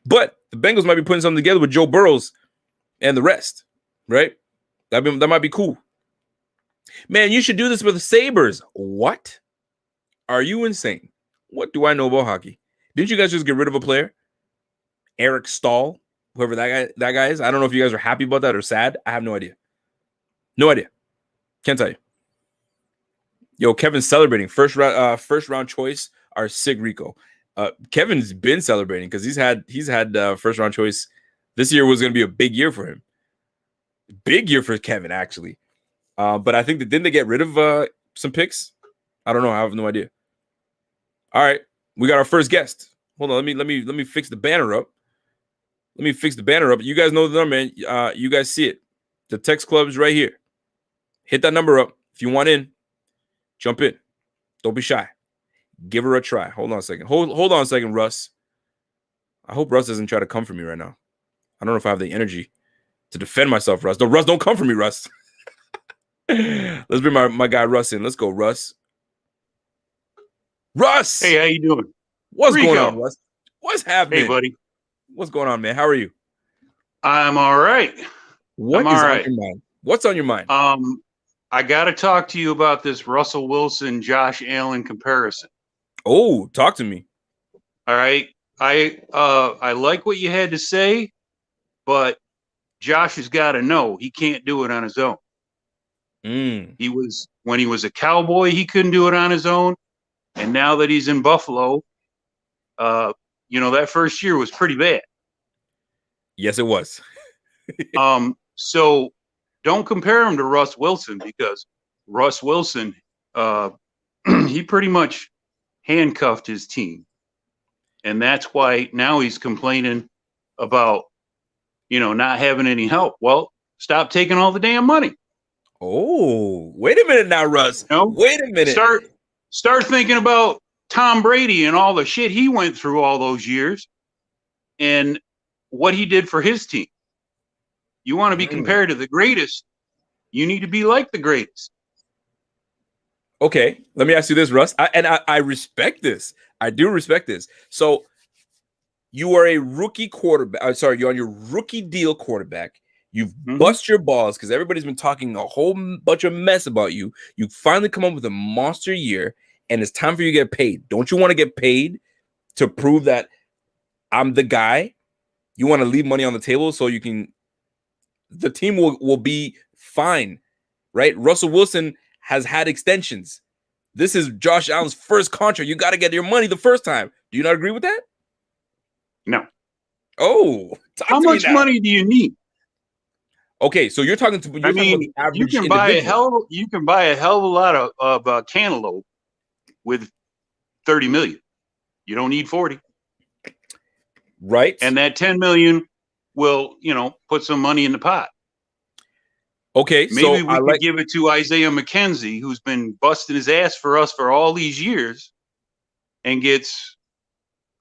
But the Bengals might be putting something together with Joe Burrows and the rest, right? That might be cool. Man, you should do this with the Sabres. What? Are you insane? What do I know about hockey? Didn't you guys just get rid of a player? Eric Stahl, whoever that guy is. I don't know if you guys are happy about that or sad. I have no idea. No idea. Can't tell you. Yo, Kevin's celebrating. First round choice, our Sig Rico. Kevin's been celebrating because he's had first round choice. This year was going to be a big year for him. Big year for Kevin, actually. But I think didn't they get rid of some picks? I don't know. I have no idea. All right, we got our first guest. Hold on, let me fix the banner up. You guys know the number, man. You guys see it. The text club is right here. Hit that number up if you want in. Jump in. Don't be shy. Give her a try. Hold on a second. Hold on a second, Russ. I hope Russ doesn't try to come for me right now. I don't know if I have the energy to defend myself, Russ. No, Russ, don't come for me, Russ. Let's bring my guy Russ in. Let's go, Russ. Russ! Hey, how you doing? What's Rico. going on, Russ? What's happening? Hey, buddy. What's going on, man? How are you? I'm all right. What is on your mind? What's on your mind? I got to talk to you about this Russell Wilson, Josh Allen comparison. Oh, talk to me. All right. I like what you had to say, but Josh has got to know he can't do it on his own. When he was a Cowboy, he couldn't do it on his own. And now that he's in Buffalo, that first year was pretty bad. Yes, it was. So don't compare him to Russ Wilson, because Russ Wilson, he pretty much handcuffed his team. And that's why now he's complaining about, not having any help. Well, stop taking all the damn money. Oh, wait a minute now, Russ. Wait a minute. Start thinking about Tom Brady and all the shit he went through all those years and what he did for his team. You want to be compared to the greatest, you need to be like the greatest. Okay, let me ask you this, Russ. I respect this. I do respect this. So you are a rookie quarterback. You're on your rookie deal quarterback. You've bust your balls because everybody's been talking a whole bunch of mess about you. You finally come up with a monster year, and it's time for you to get paid. Don't you want to get paid to prove that I'm the guy? You want to leave money on the table so you can – the team will be fine, right? Russell Wilson has had extensions. This is Josh Allen's first contract. You got to get your money the first time. Do you not agree with that? No. Oh, how much money do you need? Okay, so you're talking to. You're talking about the average you can buy a hell of a lot of cantaloupe with 30 million. You don't need 40, right? And that 10 million will, put some money in the pot. Okay, maybe we could give it to Isaiah McKenzie, who's been busting his ass for us for all these years, and gets.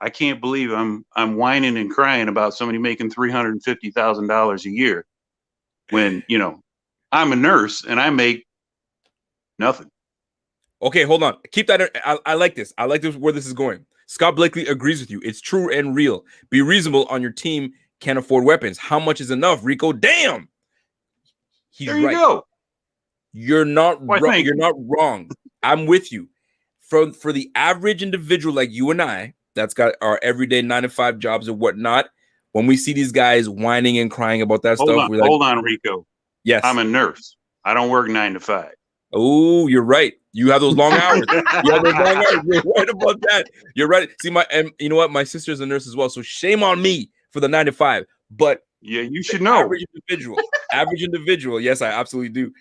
I can't believe I'm whining and crying about somebody making $350,000 a year when, I'm a nurse and I make nothing. Okay, hold on. Keep that. I like this. I like this where this is going. Scott Blakely agrees with you. It's true and real. Be reasonable on your team can't afford weapons. How much is enough, Rico? Damn. There you go. You're not wrong. You're not wrong. I'm with you. For the average individual like you and I, that's got our everyday 9-to-5 jobs and whatnot. When we see these guys whining and crying about that stuff, we're like, hold on, Rico. Yes. I'm a nurse. I don't work 9 to 5. Oh, you're right. You have those long hours. You have those long hours. You're right about that. You're right. See, and you know what? My sister's a nurse as well. So shame on me for the 9 to 5. But yeah, you should know. Average individual. Yes, I absolutely do.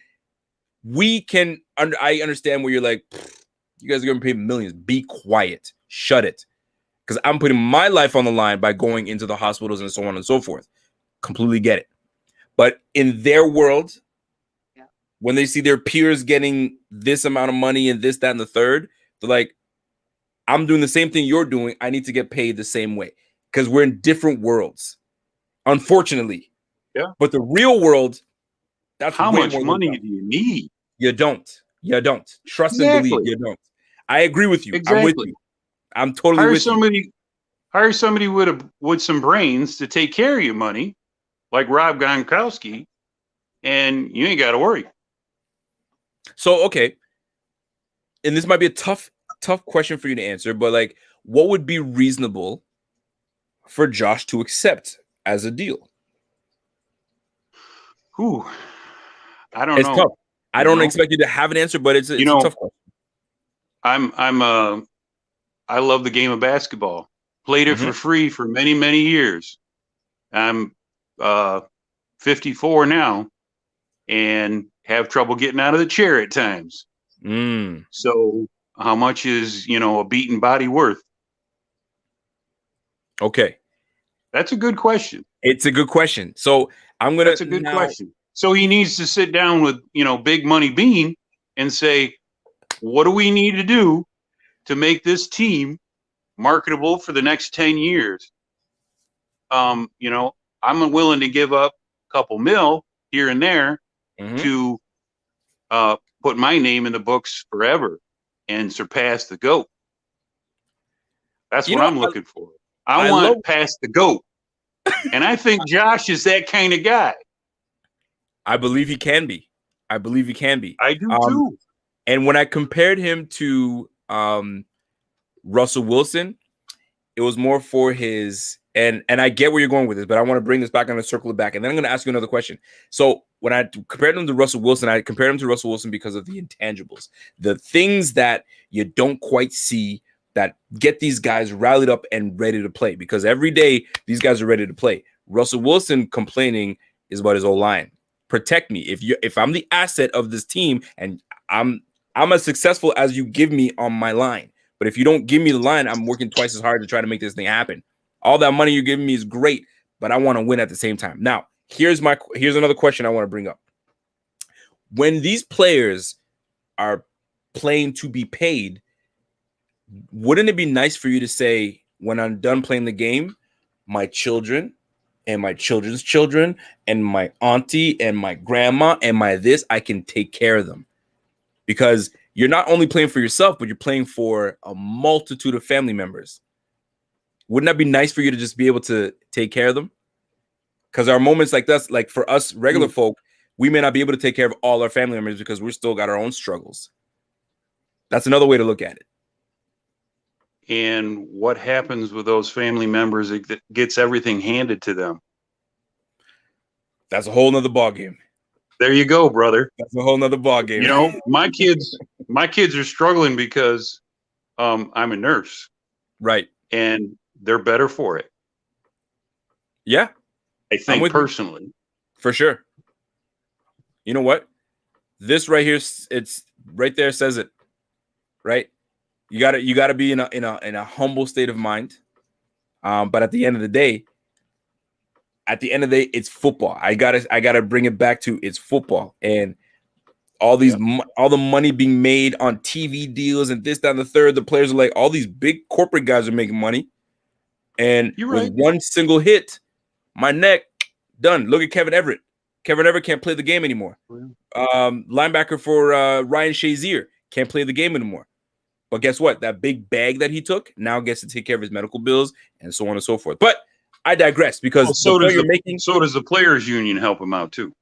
I understand where you're like, you guys are going to pay millions. Be quiet. Shut it. Because I'm putting my life on the line by going into the hospitals and so on and so forth. Completely get it. But in their world, when they see their peers getting this amount of money and this, that, and the third, they're like, I'm doing the same thing you're doing. I need to get paid the same way. Because we're in different worlds, unfortunately. Yeah. But the real world, that's how much money do you need? You don't. Trust and believe. You don't. I agree with you. Exactly. I'm with you. I'm totally with you. Hire somebody with some brains to take care of your money, like Rob Gronkowski, and you ain't got to worry. So, okay. And this might be a tough question for you to answer, but like, what would be reasonable for Josh to accept as a deal? I don't know. Tough. I don't expect you to have an answer, but it's a tough question. I love the game of basketball. Played it for free for many, many years. I'm 54 now and have trouble getting out of the chair at times. So how much is, a beaten body worth? Okay. That's a good question. It's a good question. So that's a good question. So he needs to sit down with, Big Money Beane and say, what do we need to do to make this team marketable for the next 10 years? I'm willing to give up a couple mil here and there to put my name in the books forever and surpass the GOAT. That's what I'm looking for. I want to pass the GOAT. And I think Josh is that kind of guy. I believe he can be. I do too. And when I compared him to Russell Wilson, it was more for his and I get where you're going with this, but I want to bring this back. I'm going to circle it back, and then I'm going to ask you another question. So when I compared him to Russell Wilson, I compared him to Russell Wilson because of the intangibles, the things that you don't quite see that get these guys rallied up and ready to play. Because every day these guys are ready to play. Russell Wilson complaining is about his O-line. Protect me. If I'm the asset of this team and I'm as successful as you give me on my line. But if you don't give me the line, I'm working twice as hard to try to make this thing happen. All that money you're giving me is great, but I want to win at the same time. Now, here's another question I want to bring up. When these players are playing to be paid, wouldn't it be nice for you to say, when I'm done playing the game, my children and my children's children and my auntie and my grandma and my this, I can take care of them? Because you're not only playing for yourself, but you're playing for a multitude of family members. Wouldn't that be nice for you to just be able to take care of them? Because our moments like this, like for us regular folk, we may not be able to take care of all our family members because we're still got our own struggles. That's another way to look at it. And what happens with those family members that gets everything handed to them? That's a whole nother ball game. There you go, brother. That's a whole nother ball game. You know, my kids are struggling because I'm a nurse. Right. And they're better for it. Yeah. I think personally. For sure. You know what? This right here, it's right there says it. Right? You gotta be in a humble state of mind. But at the end of the day, it's football. I gotta bring it back to it's football, and all these all the money being made on TV deals and this, that, and the third. The players are like, all these big corporate guys are making money, and with one single hit, my neck done. Look at Kevin Everett. Kevin Everett can't play the game anymore. Linebacker for Ryan Shazier can't play the game anymore. But guess what? That big bag that he took now gets to take care of his medical bills and so on and so forth. But I digress because so does the players union help him out too.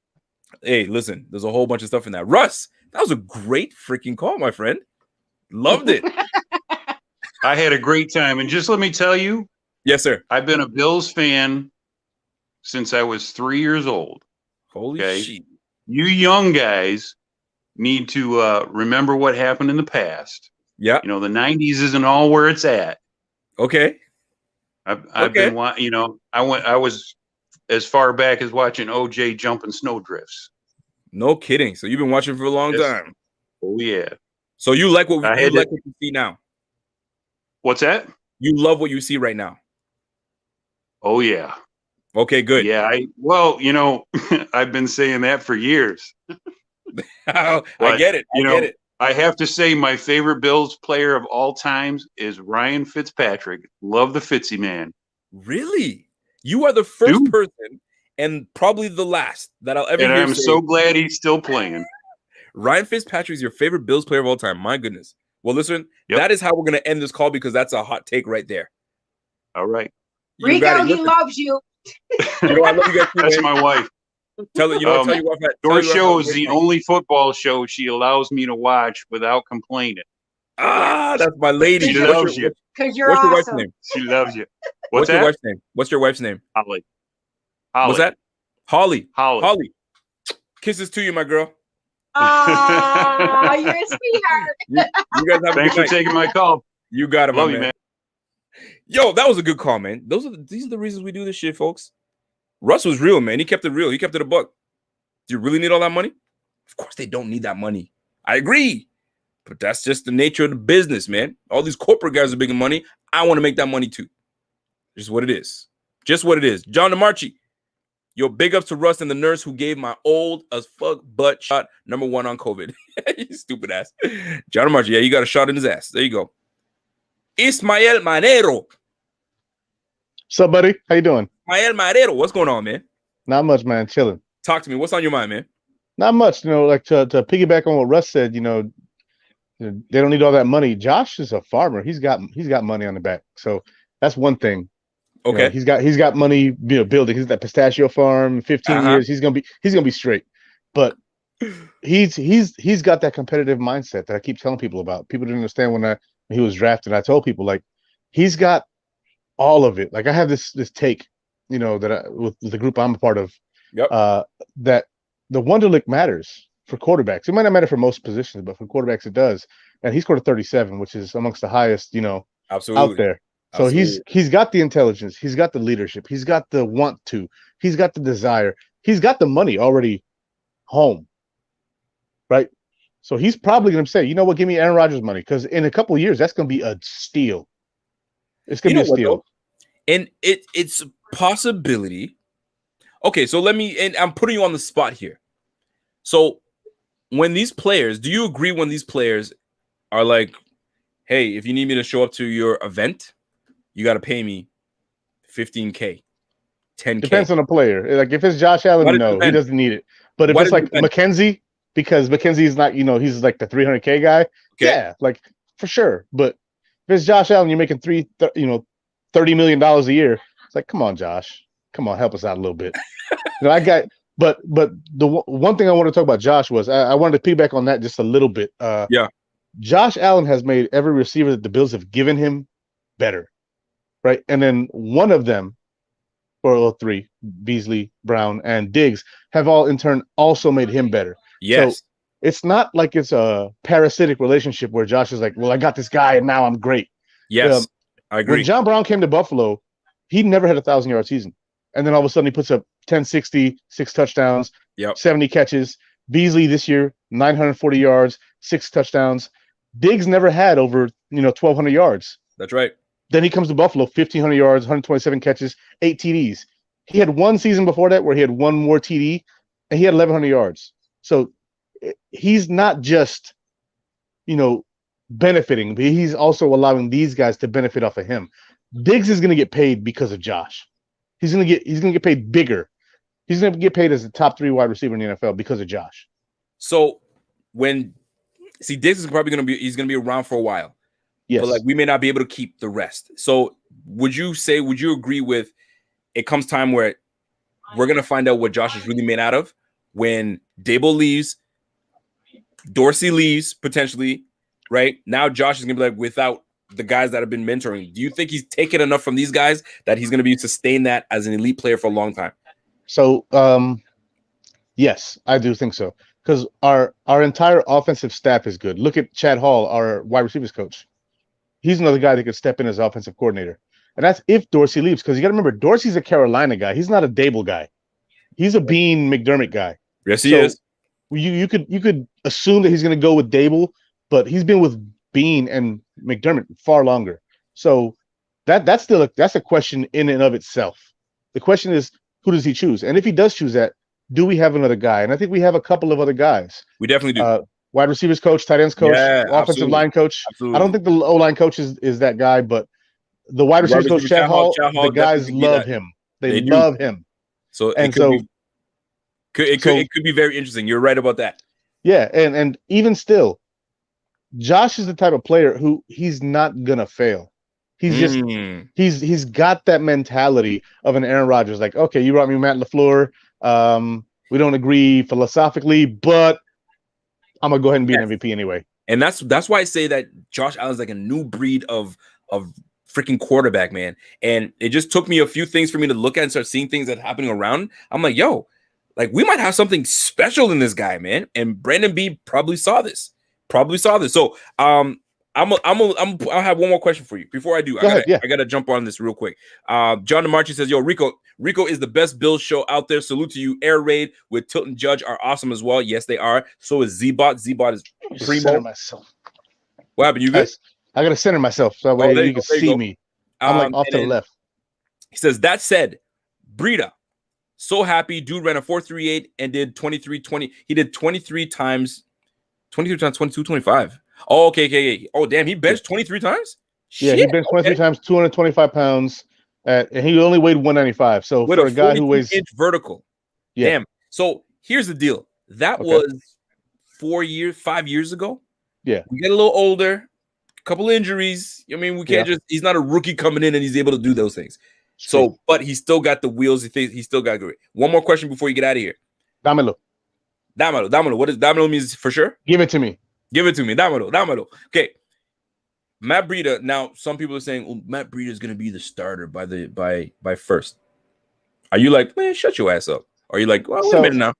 Hey, listen, there's a whole bunch of stuff in that. Russ, that was a great freaking call, my friend. Loved it. I had a great time. And just let me tell you. Yes, sir. I've been a Bills fan since I was 3 years old. Holy shit. You young guys need to remember what happened in the past. Yeah. You know, the 90s isn't all where it's at. Okay. I've been, you know, I was as far back as watching OJ jumping snowdrifts. No kidding. So you've been watching for a long time. Oh yeah. So you like what you see now? What's that? You love what you see right now. Oh yeah. Okay, good. Yeah, you know, I've been saying that for years. I get it. I get it. I have to say my favorite Bills player of all times is Ryan Fitzpatrick. Love the Fitzy man. Really? You are the first person and probably the last that I'll ever hear. And I'm so glad he's still playing. Ryan Fitzpatrick is your favorite Bills player of all time. My goodness. Well, listen, that is how we're going to end this call because that's a hot take right there. All right. Rico, he loves you. You know, I love you guys too, That's man. my wife. Tell you what. Your show is the only football show she allows me to watch without complaining. Ah, that's my lady. She loves you. Because you're What's awesome. your wife's name? She loves you. What's your wife's name? What's your wife's name? Holly. What's that? Holly. Holly. Kisses to you, my girl. Oh, you're a sweetheart. You guys have Thanks for taking my call. You got it, Love you, man. Yo, that was a good call, man. These are the reasons we do this shit, folks. Russ was real, man. He kept it real. He kept it a buck. Do you really need all that money? Of course they don't need that money. I agree. But that's just the nature of the business, man. All these corporate guys are making money. I want to make that money too. Just what it is. Just what it is. John DeMarchi. Yo, big ups to Russ and the nurse who gave my old as fuck butt shot #1 on COVID. You stupid ass. John DeMarchi, yeah, you got a shot in his ass. There you go. Ismael Manero. What's up, buddy? How you doing? Ismael Manero. What's going on, man? Not much, man. Chilling. Talk to me. What's on your mind, man? Not much. You know, like to piggyback on what Russ said, you know, they don't need all that money. Josh is a farmer. He's got money on the back. So that's one thing. Okay. You know, he's got money, you know, building. He's that pistachio farm, 15 years. He's gonna be straight. But he's got that competitive mindset that I keep telling people about. People didn't understand when he was drafted. I told people, like, he's got all of it. Like, I have this take, you know, that with the group I'm a part of, that the Wonderlic matters for quarterbacks. It might not matter for most positions, but for quarterbacks it does. And he scored a 37, which is amongst the highest, you know, out there. So he's got the intelligence, he's got the leadership, he's got the want to, he's got the desire, he's got the money already home, right? So he's probably going to say, you know what, give me Aaron Rodgers money, because in a couple of years that's going to be a steal. It's going to be a steal. And it's a possibility. Okay, so and I'm putting you on the spot here. So when these players, do you agree when these players are like, hey, if you need me to show up to your event, you got to pay me $15K, $10K. Depends on the player. Like if it's Josh Allen, no, he doesn't need it. But if it's like McKenzie, because McKenzie's not, you know, he's like the 300K guy. Okay. Yeah, like for sure. But if it's Josh Allen, you're making $30 million a year. It's like, come on, Josh. come on, help us out a little bit. But the one thing I want to talk about Josh was I wanted to piggyback on that just a little bit. Yeah. Josh Allen has made every receiver that the Bills have given him better, right? And then one of them, or three, Beasley, Brown, and Diggs, have all in turn also made him better. Yes. So it's not like it's a parasitic relationship where Josh is like, well, I got this guy and now I'm great. Yes, I agree. When John Brown came to Buffalo, he never had a 1,000-yard season. And then all of a sudden he puts up 1060, 6 touchdowns, 70 catches. Beasley this year, 940 yards, 6 touchdowns. Diggs never had over 1,200 yards. That's right. Then he comes to Buffalo, 1,500 yards, 127 catches, 8 TDs. He had one season before that where he had one more TD, and he had 1,100 yards. So he's not just, benefiting, but he's also allowing these guys to benefit off of him. Diggs is going to get paid because of Josh. He's going to get paid bigger. He's going to get paid as the top 3 wide receiver in the NFL because of Josh. So Diggs is probably going to be around for a while. Yes. But we may not be able to keep the rest. So would you agree with it comes time where we're going to find out what Josh is really made out of when Dable leaves, Dorsey leaves potentially, right? Now Josh is going to be without the guys that have been mentoring. Do you think he's taken enough from these guys that he's going to be sustain that as an elite player for a long time? So, yes, I do think so. Because our entire offensive staff is good. Look at Chad Hall, our wide receivers coach. He's another guy that could step in as offensive coordinator. And that's if Dorsey leaves. Because you got to remember, Dorsey's a Carolina guy. He's not a Dable guy. He's a Beane McDermott guy. Yes, he is. You could assume that he's going to go with Dable, but he's been with Beane and McDermott far longer. So that's a question in and of itself. The question is, who does he choose? And if he does choose that, do we have another guy? And I think we have a couple of other guys. We definitely do. Wide receivers coach, tight ends coach, offensive line coach. Absolutely. I don't think the O-line coach is that guy, but the wide receivers coach, Chad Hall, the guys love him. They love him. So it could be very interesting. You're right about that. Yeah, and even still, Josh is the type of player who he's not gonna fail. He's just he's got that mentality of an Aaron Rodgers. Like, okay, you brought me Matt LaFleur. We don't agree philosophically, but I'm gonna go ahead and be an MVP anyway. And that's why I say that Josh Allen's like a new breed of freaking quarterback, man. And it just took me a few things for me to look at and start seeing things that are happening around. I'm like, yo, we might have something special in this guy, man. And Brandon B probably saw this. So I'll have one more question for you. Before I do, I gotta jump on this real quick. John DeMarchi says, yo, Rico is the best Bills show out there. Salute to you. Air Raid with Tilton Judge are awesome as well. Yes, they are. So is Z-Bot. Z-Bot is primo. Myself. What happened? You good? I gotta center myself so that way you can see me. I'm off to the left. He says, that said, Breida, so happy. Dude ran a 4.38 and did 23.20. He did 23 times 22.25. Oh, okay. Oh, damn, he benched 23 times? Yeah, he benched 23 times, 225 pounds, and he only weighed 195. So with for a guy who weighs inch vertical. Yeah. Damn. So here's the deal. That was 5 years ago. Yeah. We get a little older, a couple injuries. I mean, we can't he's not a rookie coming in and he's able to do those things. So, but he still got the wheels. He still got great. One more question before you get out of here. Dámelo. What does dámelo means for sure? Give it to me. Dámelo. Okay. Matt Breida. Now, some people are saying, well, Matt Breida is going to be the starter by first. Are you like, man, shut your ass up? Or are you like, well, wait a minute now?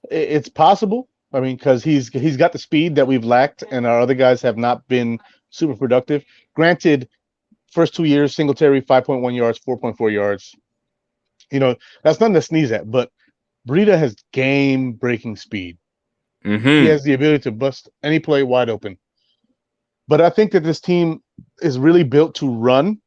It's possible. I mean, because he's got the speed that we've lacked, and our other guys have not been super productive. Granted, first 2 years, Singletary 5.1 yards, 4.4 yards. That's nothing to sneeze at, but Breida has game-breaking speed. He has the ability to bust any play wide open. But I think that this team is really built to run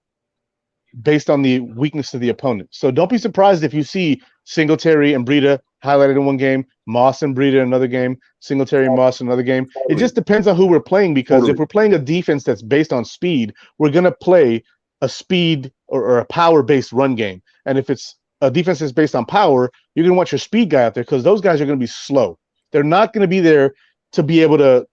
based on the weakness of the opponent. So don't be surprised if you see Singletary and Breida highlighted in one game, Moss and Breida in another game, Singletary and Moss in another game. It just depends on who we're playing, because if we're playing a defense that's based on speed, we're going to play a speed or a power-based run game. And if it's a defense that's based on power, you're going to want your speed guy out there, because those guys are going to be slow. They're not going to be there to be able to,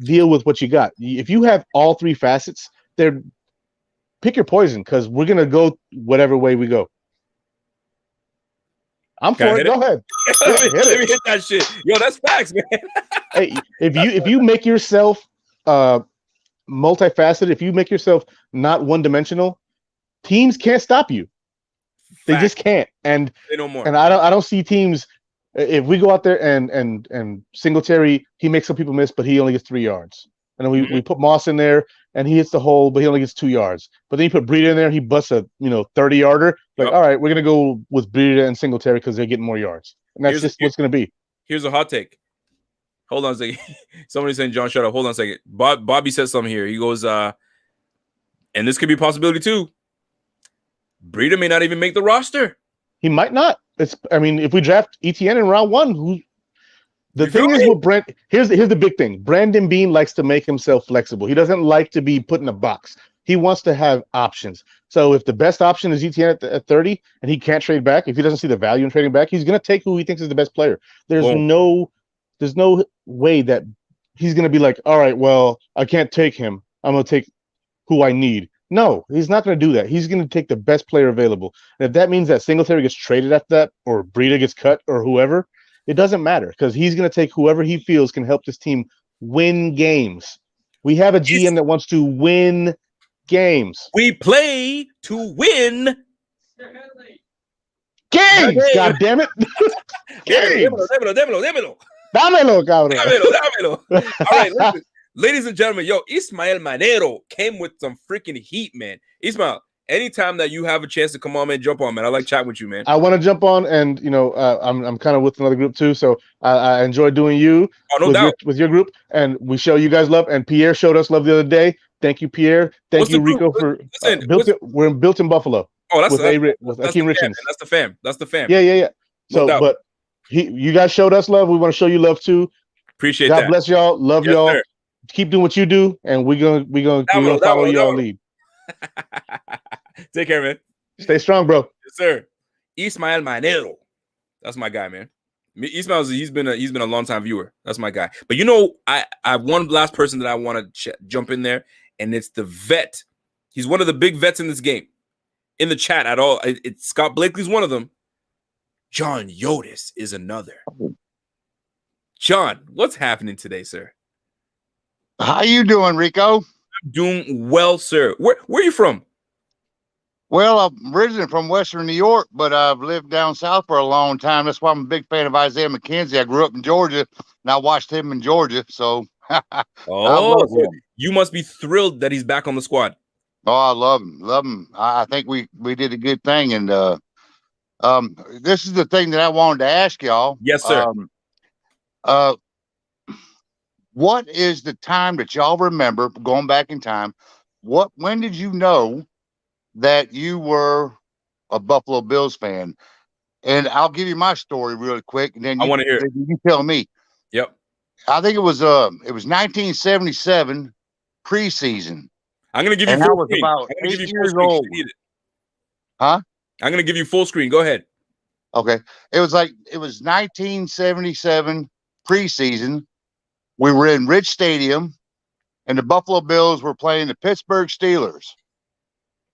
deal with what you got. If you have all three facets, pick your poison, because we're going to go whatever way we go. I'm for it. Go ahead. Let me hit that shit. Yo, that's facts, man. Hey, if you make yourself multifaceted, if you make yourself not one-dimensional, teams can't stop you. They just can't. And say no more. And I don't see teams. If we go out there and Singletary, he makes some people miss, but he only gets 3 yards. And then we put Moss in there, and he hits the hole, but he only gets 2 yards. But then you put Breida in there, he busts a 30-yarder. Like, all right, we're gonna go with Breida and Singletary because they're getting more yards, and that's just what's gonna be. Here's a hot take. Hold on a second. Somebody's saying, John, shut up. Hold on a second. Bobby says something here. He goes, and this could be a possibility too. Breida may not even make the roster. He might not. If we draft ETN in round 1, the thing is with Brent, here's the big thing. Brandon Beane likes to make himself flexible. He doesn't like to be put in a box. He wants to have options. So if the best option is ETN at 30 and he can't trade back, if he doesn't see the value in trading back, he's going to take who he thinks is the best player. There's no way that he's going to be like, all right, well, I can't take him. I'm going to take who I need. No, he's not going to do that. He's going to take the best player available. And if that means that Singletary gets traded after that, or Breida gets cut, or whoever, it doesn't matter because he's going to take whoever he feels can help this team win games. We have a GM that wants to win games. We play to win games. God damn it! Games. Démelo. Dámelo, cabrón. Dámelo. All right, listen. Ladies and gentlemen, Ismael Manero came with some freaking heat, man. Ismael, anytime that you have a chance to come on, man, jump on, man. I like chatting with you, man. I want to jump on, and I'm kind of with another group too, so I enjoy doing you with your group, and we show you guys love. And Pierre showed us love the other day. Thank you, Pierre. Thank you, Rico, for we're built in Buffalo. Oh, that's Akeem Richards. That's the fam. That's the fam. Yeah. So, but you guys showed us love. We want to show you love too. Appreciate God that. God bless y'all. Love y'all. Sir. Keep doing what you do, and we're gonna follow y'all lead. Take care, man. Stay strong, bro. Yes, sir. Ismael Manero. That's my guy, man. Ismael, he's been a long time viewer. That's my guy. But I have one last person that I want to jump in there, and it's the vet. He's one of the big vets in this game. In the chat at all, it's Scott Blakely's one of them. John Yodis is another. John, what's happening today, sir? How you doing, Rico? I'm doing well, sir. Where are you from? Well, I'm originally from Western New York, but I've lived down south for a long time. That's why I'm a big fan of Isaiah McKenzie. I grew up in Georgia, and I watched him in Georgia. So, so you must be thrilled that he's back on the squad. Oh, I love him. I think we did a good thing, and this is the thing that I wanted to ask y'all. Yes, sir. What is the time that y'all remember going back in time? When did you know that you were a Buffalo Bills fan? And I'll give you my story really quick, and then I want to hear it. You tell me. Yep. I think it was 1977 preseason. I'm gonna give you full screen. About 8 years old. Huh? I'm gonna give you full screen. Go ahead. Okay. It was 1977 preseason. We were in Rich Stadium, and the Buffalo Bills were playing the Pittsburgh Steelers.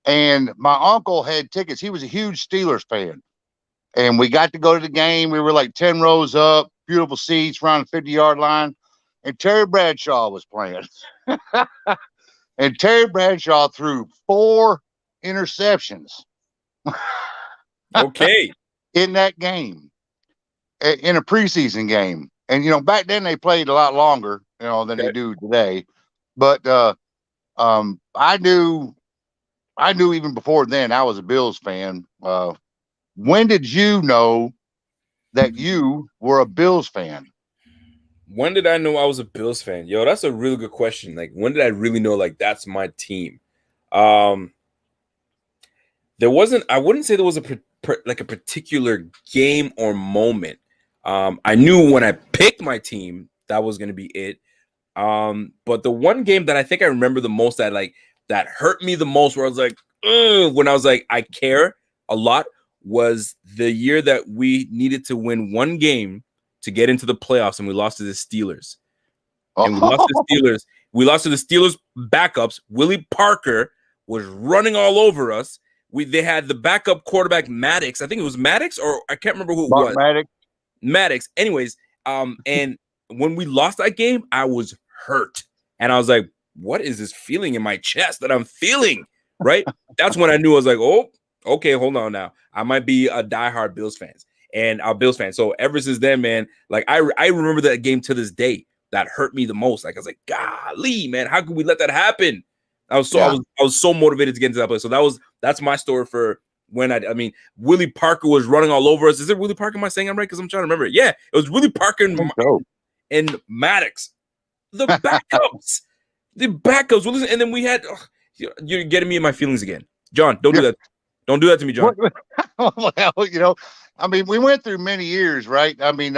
And my uncle had tickets. He was a huge Steelers fan. And we got to go to the game. We were like 10 rows up, beautiful seats around the 50-yard line. And Terry Bradshaw was playing. And Terry Bradshaw threw 4 interceptions. Okay. In that game, in a preseason game. And, back then they played a lot longer, than they do today. But I knew even before then I was a Bills fan. When did you know that you were a Bills fan? When did I know I was a Bills fan? Yo, that's a really good question. Like, when did I really know, that's my team? I wouldn't say there was a particular game or moment. I knew when I picked my team, that was going to be it. But the one game that I think I remember the most that hurt me the most, where I was like, when I was like, I care a lot, was the year that we needed to win one game to get into the playoffs, and we lost to the Steelers. And we lost to the Steelers. We lost to the Steelers backups. Willie Parker was running all over us. they had the backup quarterback Maddox. I think it was Maddox, or I can't remember who it Mark was. Maddox. Anyways, and when we lost that game, I was hurt, and I was like, "What is this feeling in my chest that I'm feeling?" Right? That's when I knew. I was like, "Oh, okay, hold on now. I might be a diehard Bills fans and a Bills fan." So ever since then, man, like I remember that game to this day. That hurt me the most. Like I was like, "Golly, man, how could we let that happen?" I was so motivated to get into that place. So that's my story for when I mean, Willie Parker was running all over us. Is it Willie Parker? Am I saying I'm right? Because I'm trying to remember. Yeah, it was Willie Parker and Maddox, the backups, And then we had. You're getting me in my feelings again, John. Don't do that. Don't do that to me, John. Well, I mean, we went through many years, right? I mean,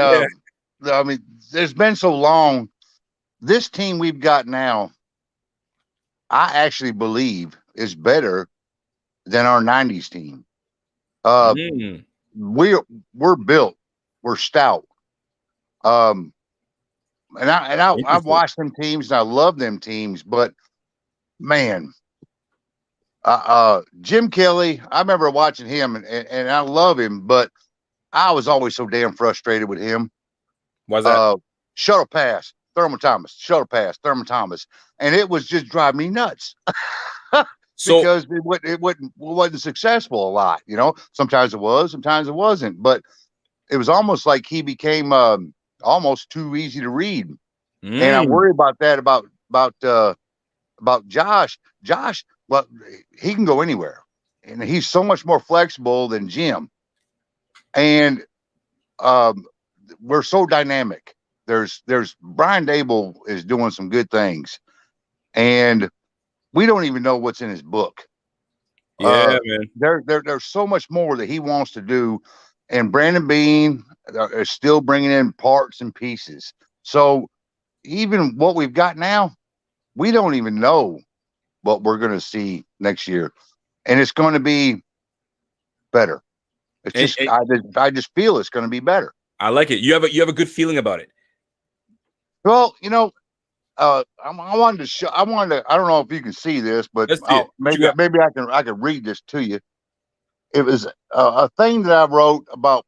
there's been so long. This team we've got now, I actually believe is better than our 90s team. We're built, we're stout. And I've watched them teams and I love them teams, but man, Jim Kelly, I remember watching him and I love him, but I was always so damn frustrated with him. Why's that? Shuttle pass, Thurman Thomas, shuttle pass, Thurman Thomas. And it was just driving me nuts. Because it wasn't successful a lot, Sometimes it was, sometimes it wasn't. But it was almost like he became almost too easy to read. And I worry about that about Josh. Josh, well, he can go anywhere, and he's so much more flexible than Jim. And we're so dynamic. There's Brian Dable is doing some good things, and we don't even know what's in his book. Yeah, man. There's so much more that he wants to do, and Brandon Beane is still bringing in parts and pieces. So even what we've got now, we don't even know what we're going to see next year, and it's going to be better. It's I just feel it's going to be better. I like it. You have a good feeling about it. Well, I wanted to I don't know if you can see this, but maybe I can read this to you. It was a thing that I wrote about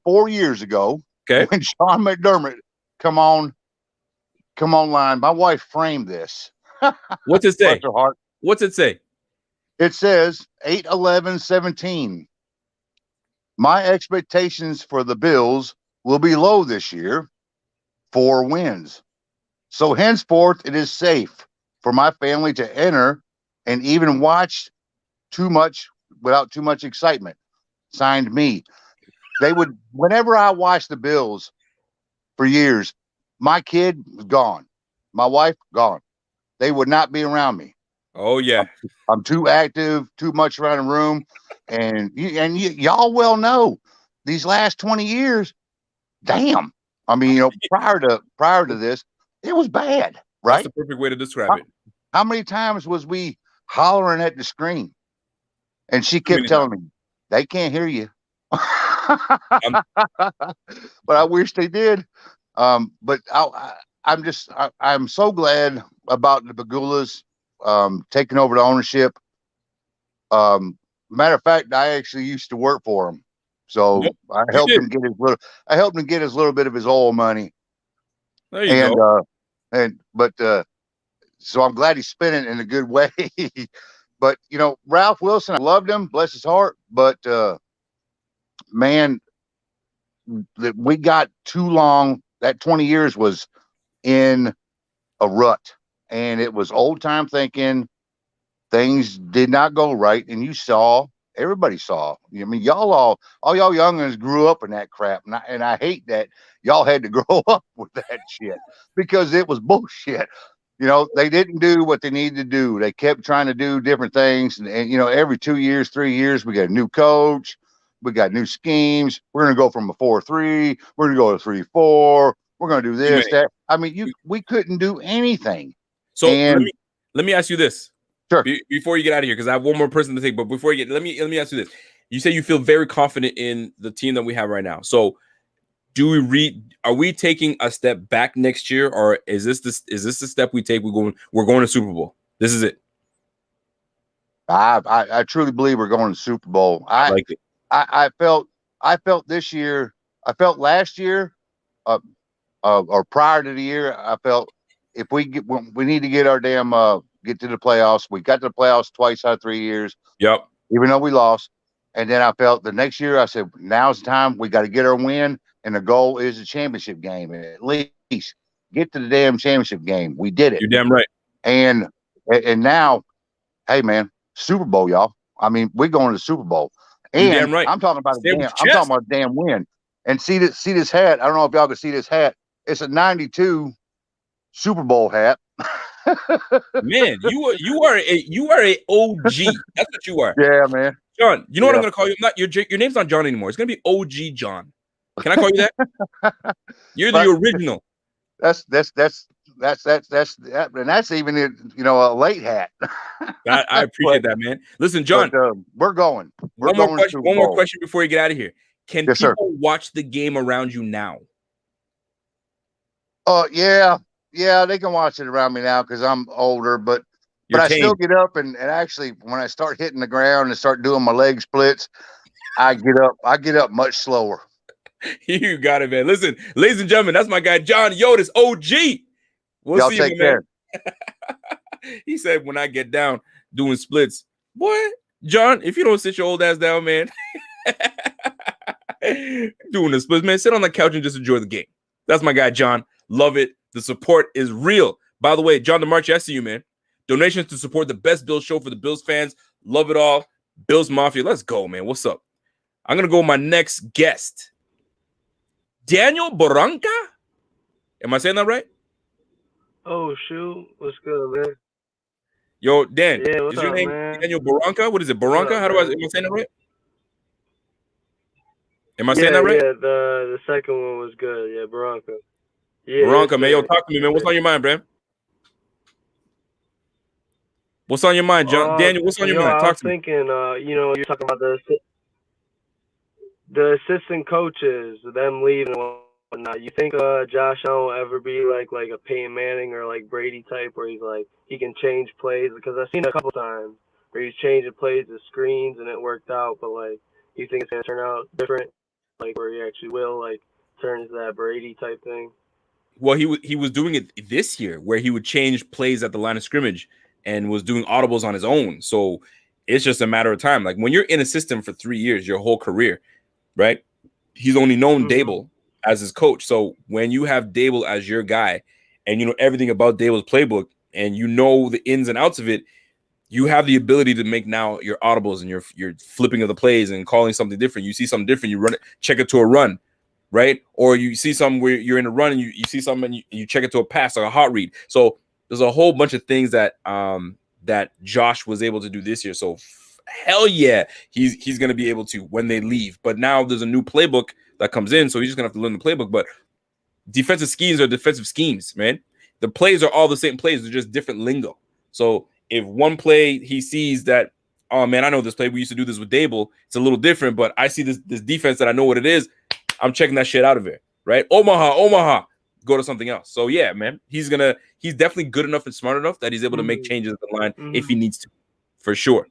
4 years ago. Okay. When Sean McDermott come online. My wife framed this. What's it say? Bless her heart. What's it say? It says 8-11-17. My expectations for the Bills will be low this year. 4 wins. So henceforth, it is safe for my family to enter and even watch without too much excitement. Signed, me. They would, whenever I watched the Bills for years, my kid was gone. My wife, gone. They would not be around me. Oh, yeah. I'm too active, too much around the room. And y'all well know these last 20 years, damn. I mean, prior to this, it was bad, right? That's the perfect way to describe it. How many times was we hollering at the screen? And she kept telling me, they can't hear you. But I wish they did. But I'm so glad about the Bagulas taking over the ownership. Matter of fact, I actually used to work for him. So I helped him get his little bit of his oil money. There you go. So I'm glad he spent it in a good way. But Ralph Wilson, I loved him, bless his heart. But man, that we got too long. That 20 years was in a rut, and it was old time thinking. Things did not go right, and everybody saw. I mean, all y'all youngins grew up in that crap, and I hate that y'all had to grow up with that shit because it was bullshit. They didn't do what they needed to do. They kept trying to do different things, and every 2 years, 3 years, we got a new coach, we got new schemes. We're gonna go from a 4-3, we're gonna go to 3-4. We're gonna do this, that. I mean, we couldn't do anything. So let me ask you this. Sure. Before you get out of here, because I have one more person to take. But before you get, let me ask you this. You say you feel very confident in the team that we have right now. So, are we taking a step back next year, or is this the step we take? We're going to Super Bowl. This is it. I truly believe we're going to the Super Bowl. I like it. I felt this year. I felt last year, or prior to the year. I felt if we need to get our damn get to the playoffs. We got to the playoffs twice out of 3 years. Yep. Even though we lost, and then I felt the next year. I said, now's the time. We got to get our win, and the goal is the championship game. At least get to the damn championship game. We did it. You're damn right. And now, hey man, Super Bowl, y'all. I mean, we're going to the Super Bowl. And damn right. I'm talking about a damn win. And see this hat. I don't know if y'all can see this hat. It's a 92 Super Bowl hat. Man, you are a OG. That's what you are. Yeah, man. John, you know what I'm gonna call you? Your name's not John anymore. It's gonna be OG John. Can I call you that? You're the original. That's and that's even a late hat. I appreciate that, man. Listen, John, we're going. One more question before you get out of here. Can people watch the game around you now? Yeah, they can watch it around me now because I'm older, but I still get up and actually when I start hitting the ground and start doing my leg splits, I get up much slower. You got it, man. Listen, ladies and gentlemen, that's my guy John Yotis, OG. We'll Y'all see take you, care. Man. He said, when I get down doing splits, boy, John, if you don't sit your old ass down, man, doing the splits, man, sit on the couch and just enjoy the game. That's my guy, John. Love it. The support is real. By the way, John DeMarchi, I see you, man. Donations to support the best Bills show for the Bills fans. Love it all. Bills Mafia. Let's go, man. What's up? I'm going to go with my next guest. Daniel Barranca? Am I saying that right? Oh, shoot. What's good, man? Yo, Dan, yeah, is your name Daniel Barranca? What is it, Barranca? Am I saying that right? Am I saying that right? Yeah, the second one was good. Yeah, Barranca. Yeah, Barranca, man. Yo, talk to me, man. What's on your mind, Bram? What's on your mind, John? Daniel, what's on your mind? Talk to me. I was thinking, you're talking about the assistant coaches, them leaving and whatnot. You think Josh Allen will ever be like a Peyton Manning or like Brady type where he's like he can change plays? Because I've seen it a couple times where he's changing plays to screens and it worked out, but like you think it's gonna turn out different, like where he actually will like turn into that Brady type thing? Well, he was doing it this year where he would change plays at the line of scrimmage and was doing audibles on his own. So it's just a matter of time. Like when you're in a system for 3 years, your whole career, right? He's only known Dable as his coach. So when you have Dable as your guy and you know everything about Dable's playbook and you know the ins and outs of it, you have the ability to make now your audibles and your flipping of the plays and calling something different. You see something different, you run it, check it to a run, right? Or you see something where you're in a run and you see something and you check it to a pass, like a hot read. So there's a whole bunch of things that that Josh was able to do this year. So hell yeah, he's going to be able to when they leave. But now there's a new playbook that comes in, so he's just going to have to learn the playbook. But defensive schemes are defensive schemes, man. The plays are all the same plays. They're just different lingo. So if one play he sees that, oh, man, I know this play. We used to do this with Dable. It's a little different, but I see this defense that I know what it is. I'm checking that shit out of it, right? Omaha, go to something else. So, yeah, man, he's definitely good enough and smart enough that he's able to make changes at the line if he needs to, for sure.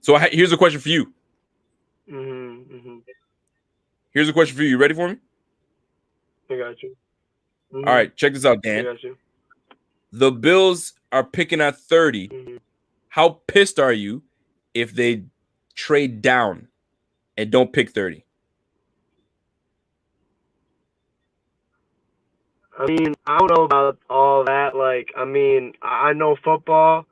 So here's a question for you. Here's a question for you. You ready for me? I got you. All right, check this out, Dan. I got you. The Bills are picking at 30. How pissed are you if they trade down and don't pick 30? I mean, I don't know about all that. Like, I mean, I know football.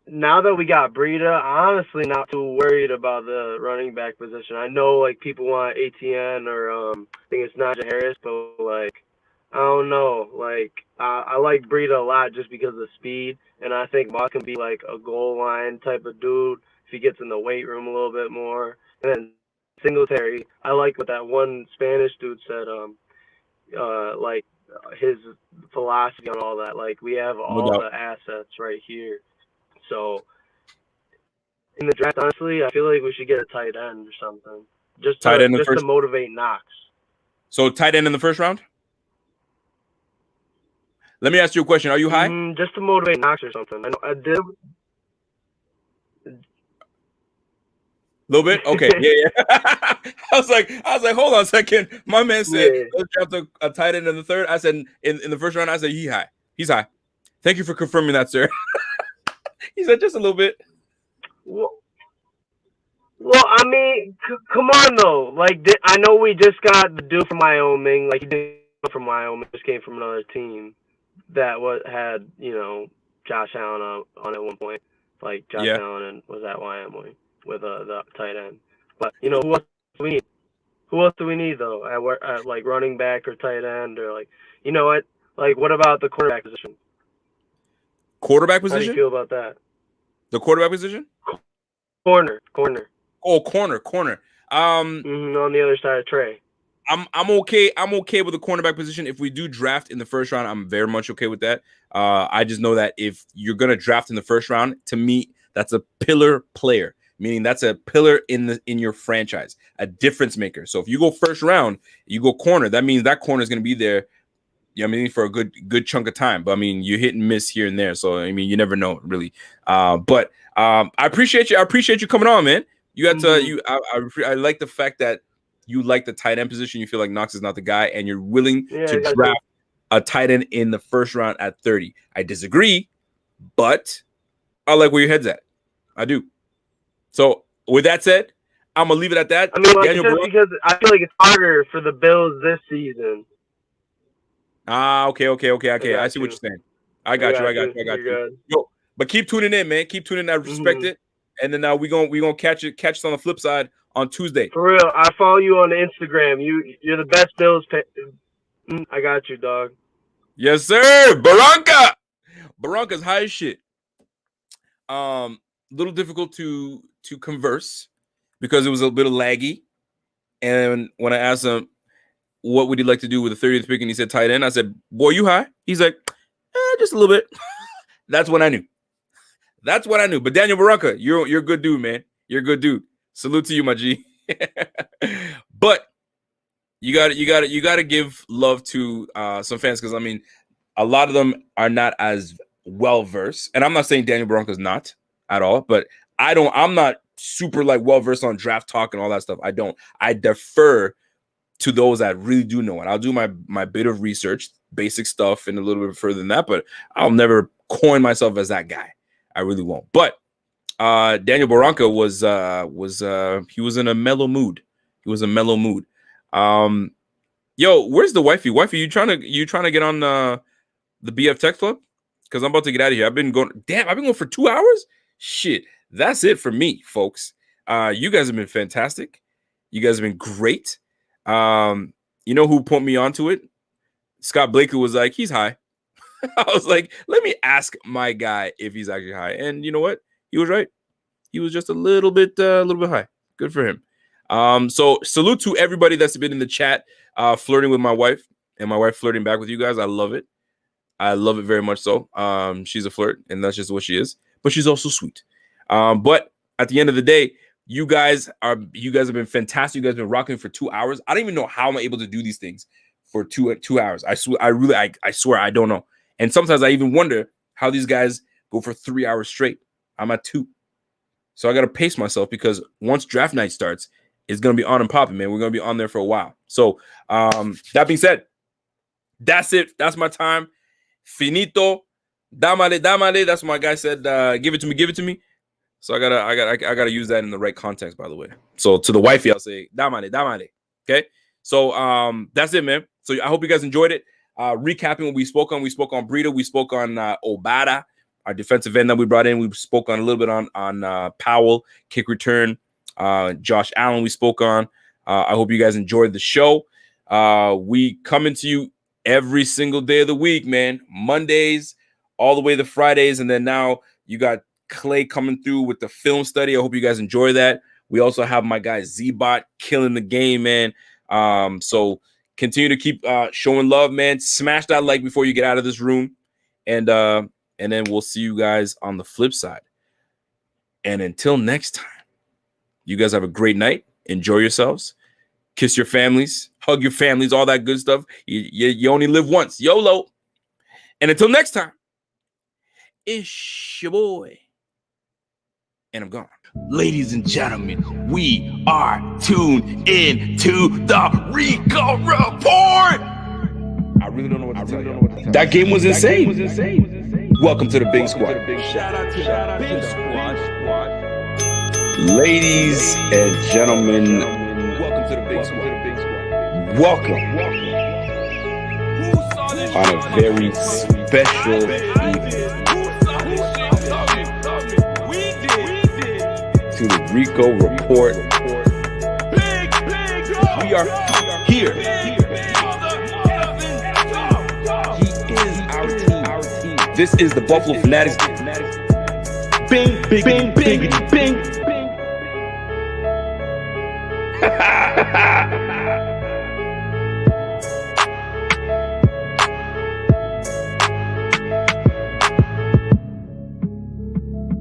Now that we got Breida, I'm honestly not too worried about the running back position. I know, like, people want ATN or I think it's Najee Harris, but, like, I don't know. Like, I like Breida a lot just because of the speed, and I think Moss can be, like, a goal line type of dude if he gets in the weight room a little bit more. And then Singletary, I like what that one Spanish dude said, like, his philosophy on all that. Like, we have all the assets right here. So, in the draft, honestly, I feel like we should get a tight end or something. Just to motivate Knox. So, tight end in the first round? Let me ask you a question. Are you high? Just to motivate Knox or something. I did. little bit. Okay, yeah. I was like, hold on a second. My man said let's draft a tight end in the third. I said in the first round. I said he's high. Thank you for confirming that, sir. He said just a little bit. Well, I mean, come on though. Like, I know we just got the dude from Wyoming. Like, he didn't come from Wyoming, just came from another team that had Josh Allen on at one point. Like Josh Allen and was at Wyoming with the tight end. But who else do we need? Who else do we need though? At like running back or tight end or like what? Like, what about the quarterback position? Quarterback position? How do you feel about that? The quarterback position? Corner. Oh, corner. On the other side of Trey. I'm okay. I'm okay with the cornerback position. If we do draft in the first round, I'm very much okay with that. I just know that if you're gonna draft in the first round, to me, that's a pillar player, meaning that's a pillar in your franchise, a difference maker. So if you go first round, you go corner, that means that corner is gonna be there. For a good chunk of time. But I mean, you hit and miss here and there. So I mean, you never know really. But I appreciate you. I appreciate you coming on, man. You got to. I like the fact that you like the tight end position. You feel like Knox is not the guy, and you're willing to draft a tight end in the first round at 30. I disagree, but I like where your head's at. I do. So with that said, I'm gonna leave it at that. I mean, because I feel like it's harder for the Bills this season. Okay. I see what you're saying. I got you. Yo, but keep tuning in, man. Keep tuning in. I respect it. And then we gonna catch us on the flip side on Tuesday. For real, I follow you on Instagram. You're the best Bills. I got you, dog. Yes, sir. Barranca's high as shit. Little difficult to converse because it was a bit of laggy. And when I asked him, what would he like to do with the 30th pick? And he said tight end. I said, boy, you high? He's like, just a little bit. That's when I knew. But Daniel Barranca, you're a good dude, man. You're a good dude. Salute to you, my G. But you got to give love to some fans because I mean, a lot of them are not as well versed, and I'm not saying Daniel Barranca's not at all, but I'm not super like well versed on draft talk and all that stuff. I defer to those that really do know it. I'll do my bit of research, basic stuff, and a little bit further than that, but I'll never coin myself as that guy. I really won't. But Daniel Barranca was he was in a mellow mood. He was a mellow mood. Yo, where's the wifey? Wifey, you trying to get on the BF Tech Club? Because I'm about to get out of here. I've been going for 2 hours. Shit, that's it for me, folks. You guys have been fantastic. You guys have been great. You know who put me onto it? Scott Blakely was like, he's high. I was like, let me ask my guy if he's actually high. And you know what? He was right. He was just a little bit high. Good for him. So salute to everybody that's been in the chat, flirting with my wife and my wife flirting back with you guys. I love it. I love it very much so. She's a flirt and that's just what she is, but she's also sweet. But at the end of the day, you guys have been fantastic. You guys have been rocking for 2 hours. I don't even know how I'm able to do these things for 2 hours. I swear I don't know. And sometimes I even wonder how these guys go for 3 hours straight. I'm at 2. So I got to pace myself because once draft night starts, it's going to be on and popping, man. We're going to be on there for a while. So that being said, that's it. That's my time. Finito. Damale. That's what my guy said. Give it to me. So I gotta use that in the right context, by the way. So to the wifey, I'll say damale. Okay. So that's it, man. So I hope you guys enjoyed it. Recapping what we spoke on Breida, we spoke on Obada, our defensive end that we brought in. We spoke on a little bit on Powell, kick return. Josh Allen, we spoke on. I hope you guys enjoyed the show. We coming to you every single day of the week, man. Mondays all the way to Fridays, and then now you got Clay coming through with the film study. I hope you guys enjoy that. We also have my guy Z-Bot killing the game, man. So continue to keep showing love, man. Smash that like before you get out of this room. And then we'll see you guys on the flip side. And until next time, you guys have a great night. Enjoy yourselves. Kiss your families. Hug your families. All that good stuff. You only live once. YOLO. And until next time, it's your boy. And I'm gone. Ladies and gentlemen, we are tuned in to the Rico Report. I really don't know what to tell you. That game was insane. Welcome to the Big Squad. Shout out to the Big Squad. Ladies and gentlemen, welcome to the Big Squad. Welcome on a very special evening to the Rico Report. We are here. He is our team. This is the Buffalo Fanatics. Bing, bing, bing, bing, bing.